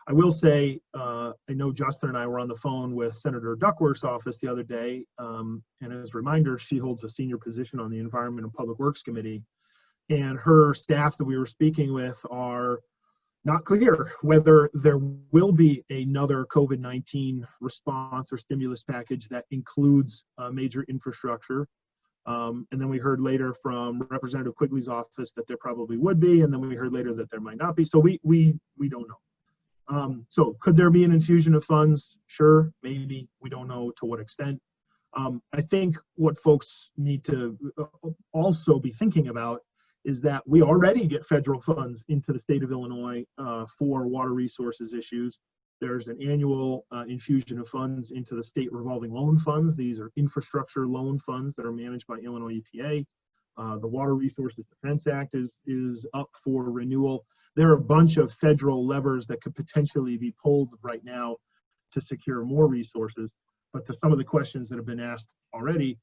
I will say, I know Justin and I were on the phone with Senator Duckworth's office the other day, and as a reminder, she holds a senior position on the Environment and Public Works Committee, and her staff that we were speaking with are not clear whether there will be another COVID-19 response or stimulus package that includes major infrastructure. And then we heard later from Representative Quigley's office that there probably would be, and then we heard later that there might not be. So we don't know. So could there be an infusion of funds? Sure, maybe. We don't know to what extent. I think what folks need to also be thinking about is that we already get federal funds into the state of Illinois for water resources issues. There's an annual infusion of funds into the state revolving loan funds. These are infrastructure loan funds that are managed by Illinois EPA. The Water Resources Defense Act is up for renewal. There are a bunch of federal levers that could potentially be pulled right now to secure more resources. But to some of the questions that have been asked already,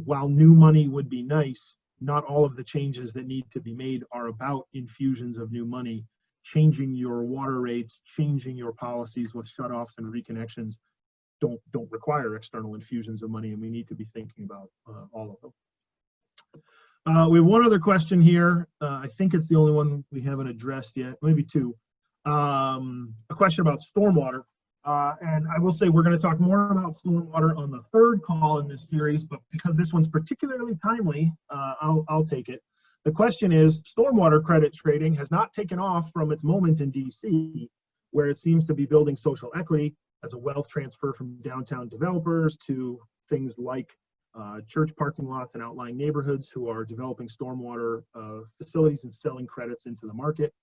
while new money would be nice, not all of the changes that need to be made are about infusions of new money. Changing your water rates, changing your policies with shutoffs and reconnections don't require external infusions of money, and we need to be thinking about all of them. We have one other question here. I think it's the only one we haven't addressed yet, maybe two. A question about stormwater. And I will say we're going to talk more about stormwater on the third call in this series, but because this one's particularly timely, I'll take it. The question is, stormwater credit trading has not taken off from its moment in DC, where it seems to be building social equity as a wealth transfer from downtown developers to things like church parking lots and outlying neighborhoods who are developing stormwater facilities and selling credits into the market.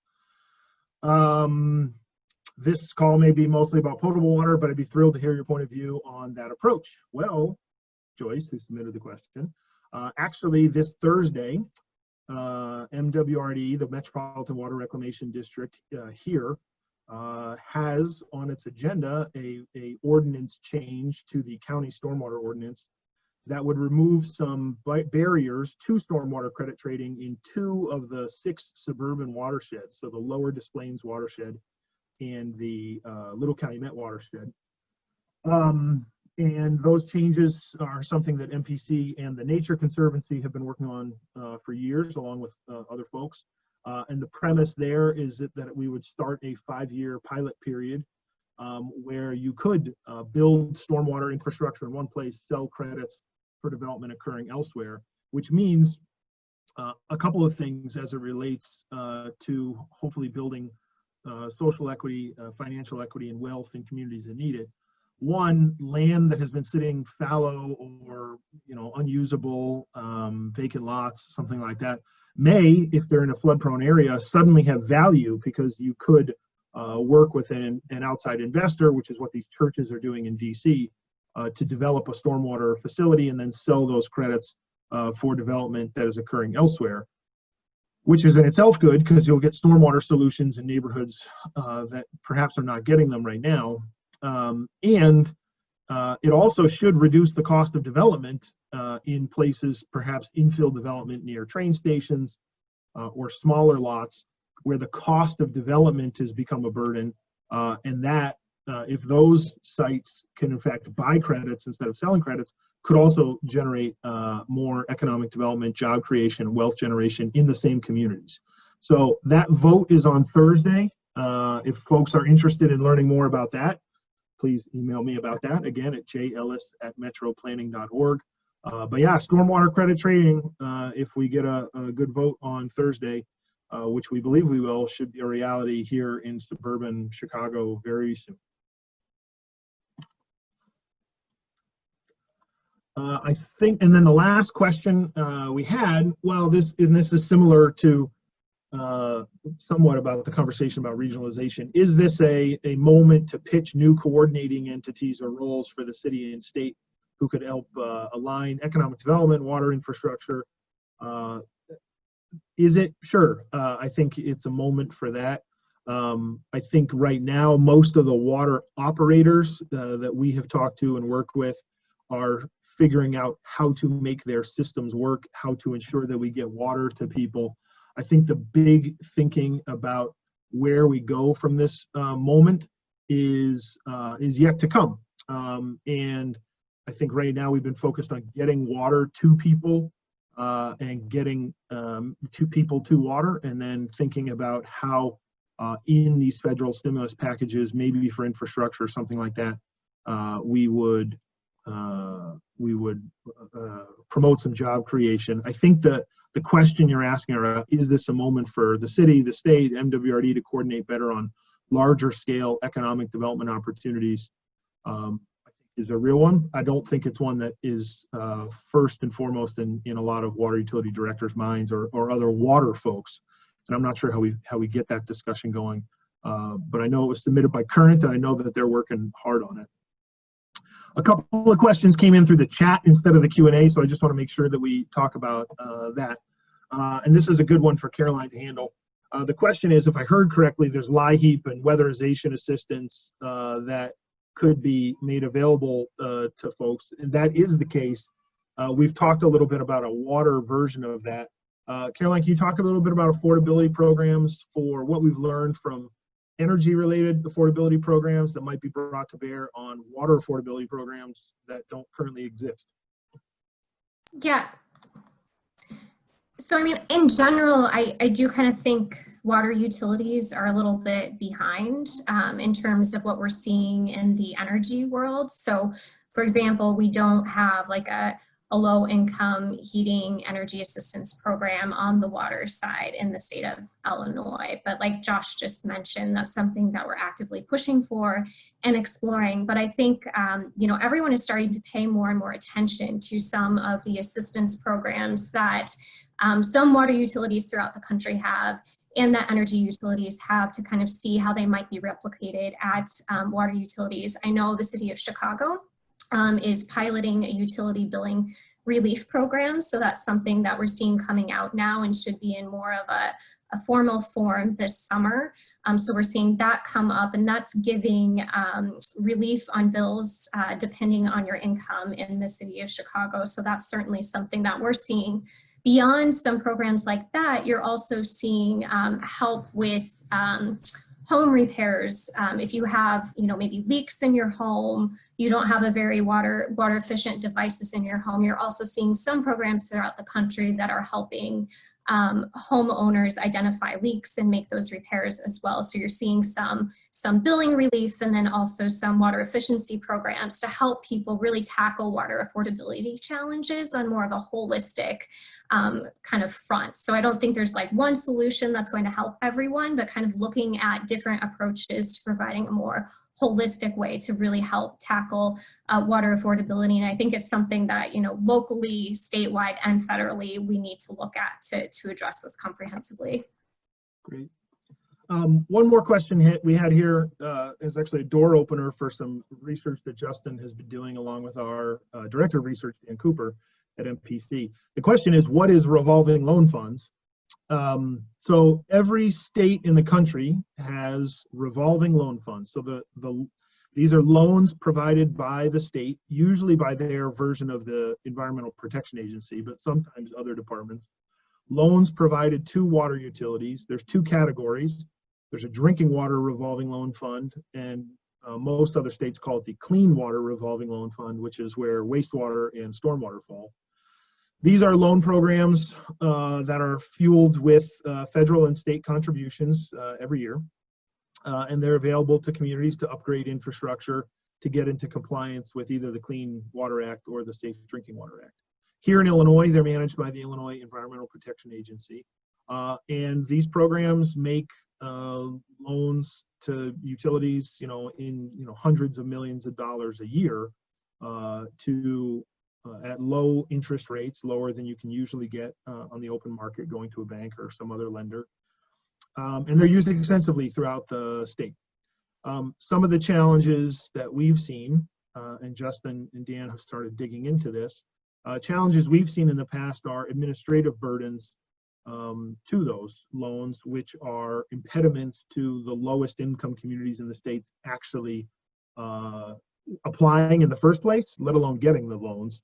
This call may be mostly about potable water, but I'd be thrilled to hear your point of view on that approach. Well, Joyce, who submitted the question, actually this Thursday, MWRD, the Metropolitan Water Reclamation District here, has on its agenda a ordinance change to the county stormwater ordinance that would remove some barriers to stormwater credit trading in 2 of the 6 suburban watersheds, so the Lower Des Plaines watershed and the Little Calumet watershed. And those changes are something that MPC and the Nature Conservancy have been working on for years, along with other folks. And the premise there is that we would start a 5-year pilot period where you could build stormwater infrastructure in one place, sell credits for development occurring elsewhere, which means a couple of things as it relates to hopefully building social equity, financial equity, and wealth in communities that need it. One, land that has been sitting fallow or unusable, vacant lots, something like that, may, if they're in a flood-prone area, suddenly have value because you could work with an outside investor, which is what these churches are doing in DC, to develop a stormwater facility and then sell those credits for development that is occurring elsewhere, which is in itself good because you'll get stormwater solutions in neighborhoods that perhaps are not getting them right now. And it also should reduce the cost of development in places, perhaps infill development near train stations or smaller lots where the cost of development has become a burden. And that, if those sites can in fact buy credits instead of selling credits, could also generate more economic development, job creation, wealth generation in the same communities. So that vote is on Thursday. If folks are interested in learning more about that, please email me about that, again, at jellis@metroplanning.org. But yeah, stormwater credit trading, if we get a good vote on Thursday, which we believe we will, should be a reality here in suburban Chicago very soon. I think, and then the last question we had, well, this is similar to somewhat about the conversation about regionalization. Is this a moment to pitch new coordinating entities or roles for the city and state who could help align economic development, water infrastructure? Is it? Sure. I think it's a moment for that. I think right now, most of the water operators that we have talked to and worked with are figuring out how to make their systems work, how to ensure that we get water to people. I think the big thinking about where we go from this moment is yet to come. And I think right now we've been focused on getting water to people and getting people to water, and then thinking about how in these federal stimulus packages, maybe for infrastructure or something like that, we would promote some job creation. I think that the question you're asking are, is this a moment for the city, the state, MWRD to coordinate better on larger scale economic development opportunities? I think is a real one. I don't think it's one that is first and foremost in a lot of water utility directors' minds or other water folks. And I'm not sure how we get that discussion going. But I know it was submitted by Current, and I know that they're working hard on it. A couple of questions came in through the chat instead of the Q&A, so I just want to make sure that we talk about that. And this is a good one for Caroline to handle. The question is, if I heard correctly, there's LIHEAP and weatherization assistance that could be made available to folks, and that is the case. We've talked a little bit about a water version of that. Caroline, can you talk a little bit about affordability programs for what we've learned from energy-related affordability programs that might be brought to bear on water affordability programs that don't currently exist? Yeah. So, I mean, in general, I do kind of think water utilities are a little bit behind in terms of what we're seeing in the energy world. So, for example, we don't have like a low-income heating energy assistance program on the water side in the state of Illinois. But like Josh just mentioned, that's something that we're actively pushing for and exploring. But I think, you know, everyone is starting to pay more and more attention to some of the assistance programs that some water utilities throughout the country have, and that energy utilities have, to kind of see how they might be replicated at water utilities. I know the city of Chicago is piloting a utility billing relief program. So that's something that we're seeing coming out now and should be in more of a formal form this summer. So we're seeing that come up, and that's giving relief on bills depending on your income in the city of Chicago. So that's certainly something that we're seeing. Beyond some programs like that, you're also seeing help with home repairs. If you have, you know, maybe leaks in your home, you don't have a very water efficient devices in your home, you're also seeing some programs throughout the country that are helping homeowners identify leaks and make those repairs as well. So you're seeing some billing relief, and then also some water efficiency programs to help people really tackle water affordability challenges on more of a holistic kind of front. So I don't think there's like one solution that's going to help everyone, but kind of looking at different approaches to providing a more holistic way to really help tackle water affordability. And I think it's something that, you know, locally, statewide, and federally, we need to look at to address this comprehensively. Great. One more question we had here is actually a door opener for some research that Justin has been doing along with our Director of Research, Dan Cooper, at MPC. The question is, what is revolving loan funds? So every state in the country has revolving loan funds. So these are loans provided by the state, usually by their version of the Environmental Protection Agency, but sometimes other departments. Loans provided to water utilities. There's two categories. There's a drinking water revolving loan fund, and most other states call it the clean water revolving loan fund, which is where wastewater and stormwater fall. These are loan programs that are fueled with federal and state contributions every year, and they're available to communities to upgrade infrastructure to get into compliance with either the Clean Water Act or the Safe Drinking Water Act. Here in Illinois, they're managed by the Illinois Environmental Protection Agency, and these programs make loans to utilities, in hundreds of millions of dollars a year at low interest rates, lower than you can usually get on the open market going to a bank or some other lender. And they're used extensively throughout the state. Some of the challenges that we've seen, and Justin and Dan have started digging into this, challenges we've seen in the past are administrative burdens to those loans, which are impediments to the lowest income communities in the states actually applying in the first place, let alone getting the loans.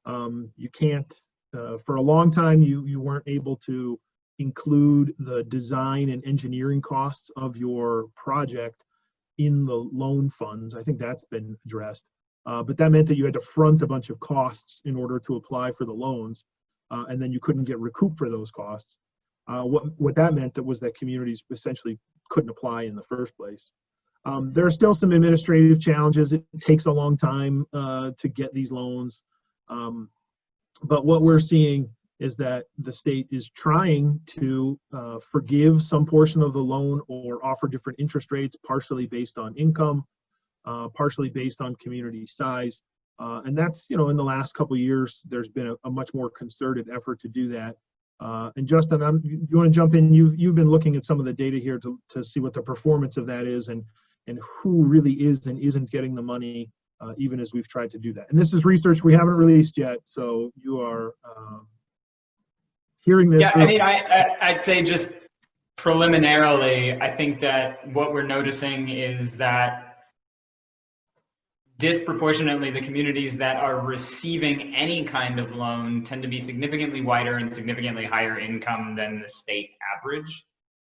You can't, for a long time, you weren't able to include the design and engineering costs of your project in the loan funds. I think that's been addressed. But that meant that you had to front a bunch of costs in order to apply for the loans, and then you couldn't get recouped for those costs. What that meant was that communities essentially couldn't apply in the first place. There are still some administrative challenges. It takes a long time to get these loans. But what we're seeing is that the state is trying to forgive some portion of the loan or offer different interest rates, partially based on income. partially based on community size. And that's, in the last couple of years, there's been a much more concerted effort to do that. And Justin, you want to jump in? You've been looking at some of the data here to see what the performance of that is and who really is and isn't getting the money, even as we've tried to do that. And this is research we haven't released yet, so you are hearing this. Yeah, I mean, I'd say just preliminarily, I think that what we're noticing is that disproportionately the communities that are receiving any kind of loan tend to be significantly wider and significantly higher income than the state average.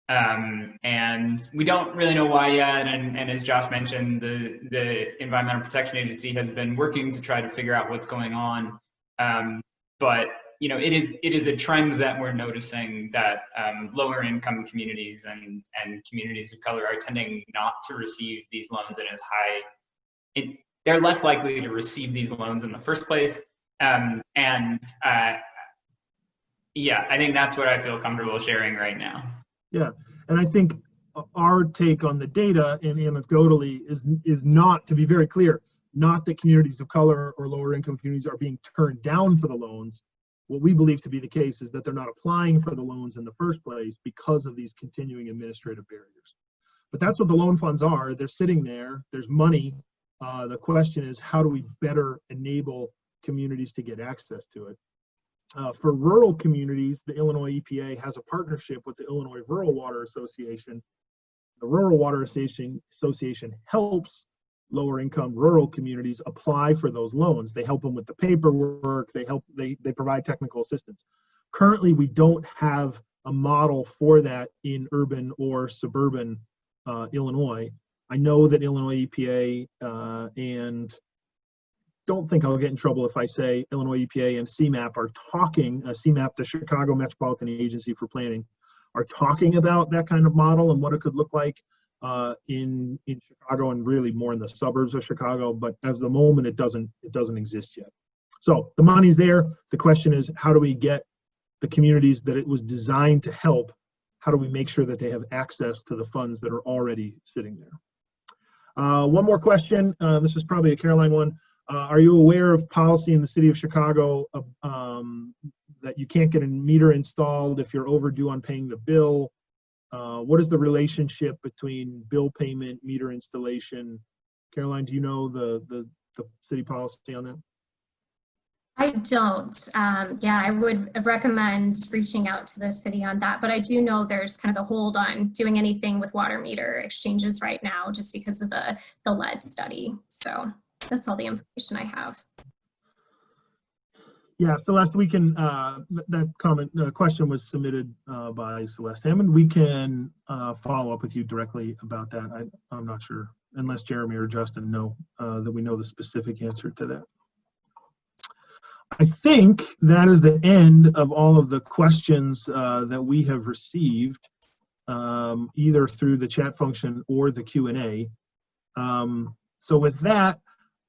And we don't really know why yet. And as Josh mentioned, the Environmental Protection Agency has been working to try to figure out what's going on. But it is a trend that we're noticing that lower income communities and communities of color are tending not to receive these loans at as high. They're less likely to receive these loans in the first place. Yeah, I think that's what I feel comfortable sharing right now. Yeah, and I think our take on the data and anecdotally is not, to be very clear, not that communities of color or lower income communities are being turned down for the loans. What we believe to be the case is that they're not applying for the loans in the first place because of these continuing administrative barriers. But that's what the loan funds are. They're sitting there, there's money. The question is, how do we better enable communities to get access to it? For rural communities, the Illinois EPA has a partnership with the Illinois Rural Water Association. The Rural Water Association helps lower income rural communities apply for those loans. They help them with the paperwork, they provide technical assistance. Currently, we don't have a model for that in urban or suburban Illinois. I know that Illinois EPA and don't think I'll get in trouble if I say Illinois EPA and CMAP are talking, CMAP, the Chicago Metropolitan Agency for Planning, are talking about that kind of model and what it could look like in Chicago and really more in the suburbs of Chicago. But at the moment, it doesn't exist yet. So the money's there. The question is, how do we get the communities that it was designed to help? How do we make sure that they have access to the funds that are already sitting there? One more question. This is probably a Caroline one. Are you aware of policy in the city of Chicago that you can't get a meter installed if you're overdue on paying the bill? What is the relationship between bill payment, meter installation? Caroline, do you know the city policy on that? I don't. Yeah, I would recommend reaching out to the city on that, but I do know there's kind of the hold on doing anything with water meter exchanges right now just because of the lead study. So that's all the information I have. Yeah, Celeste, we can, that question was submitted by Celeste Hammond. We can follow up with you directly about that. I'm not sure, unless Jeremy or Justin know that we know the specific answer to that. I think that is the end of all of the questions that we have received, either through the chat function or the Q&A. So with that,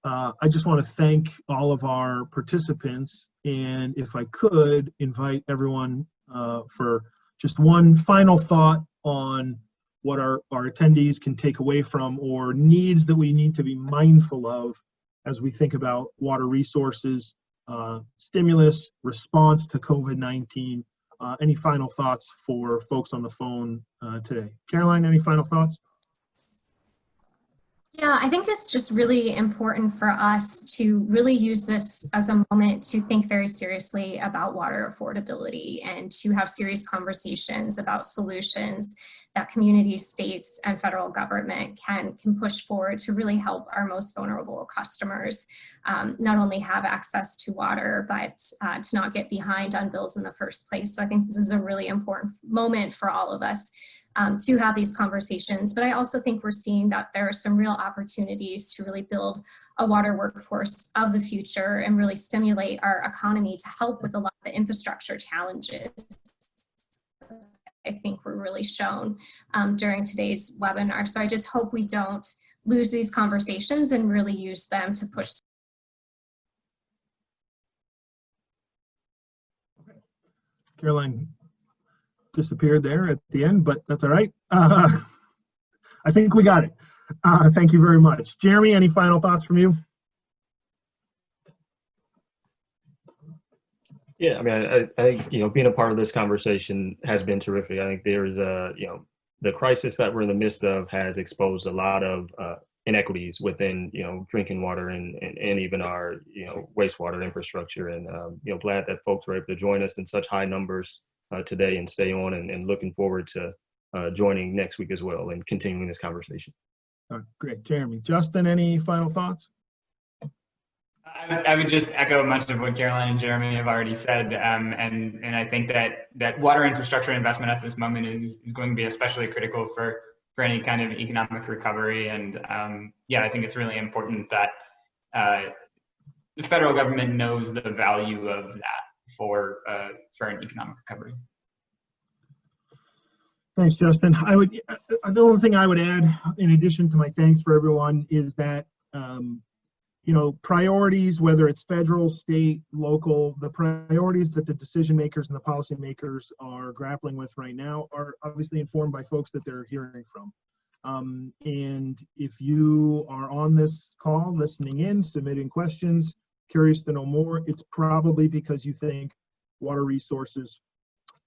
I just want to thank all of our participants, and if I could invite everyone for just one final thought on what our attendees can take away from or needs that we need to be mindful of as we think about water resources, stimulus, response to COVID-19. Any final thoughts for folks on the phone today? Caroline, any final thoughts? Yeah, I think it's just really important for us to really use this as a moment to think very seriously about water affordability and to have serious conversations about solutions that communities, states, and federal government can push forward to really help our most vulnerable customers not only have access to water, but to not get behind on bills in the first place. So I think this is a really important moment for all of us to have these conversations. But I also think we're seeing that there are some real opportunities to really build a water workforce of the future and really stimulate our economy to help with a lot of the infrastructure challenges I think were really shown during today's webinar. So I just hope we don't lose these conversations and really use them to push. Okay. Caroline disappeared there at the end, but that's all right. I think we got it. Thank you very much. Jeremy, any final thoughts from you? Yeah, I mean, I think, being a part of this conversation has been terrific. I think there's the crisis that we're in the midst of has exposed a lot of inequities within, drinking water and even our, wastewater infrastructure. And, glad that folks were able to join us in such high numbers today and stay on, and looking forward to joining next week as well and continuing this conversation. Great, Jeremy. Justin, any final thoughts? I would just echo much of what Caroline and Jeremy have already said, and I think that water infrastructure investment at this moment is going to be especially critical for any kind of economic recovery. And yeah, I think it's really important that the federal government knows the value of that for an economic recovery. Thanks, Justin. The only thing I would add, in addition to my thanks for everyone, is that priorities, whether it's federal, state, local, the priorities that the decision makers and the policy makers are grappling with right now are obviously informed by folks that they're hearing from. And if you are on this call, listening in, submitting questions, curious to know more, it's probably because you think water resources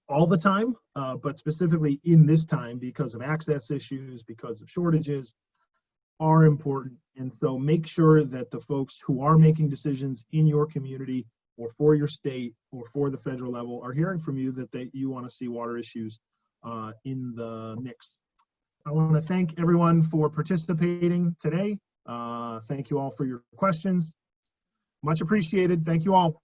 all the time, but specifically in this time because of access issues, because of shortages, are important. And so make sure that the folks who are making decisions in your community or for your state or for the federal level are hearing from you that you want to see water issues in the mix. I want to thank everyone for participating today. Thank you all for your questions. Much appreciated. Thank you all.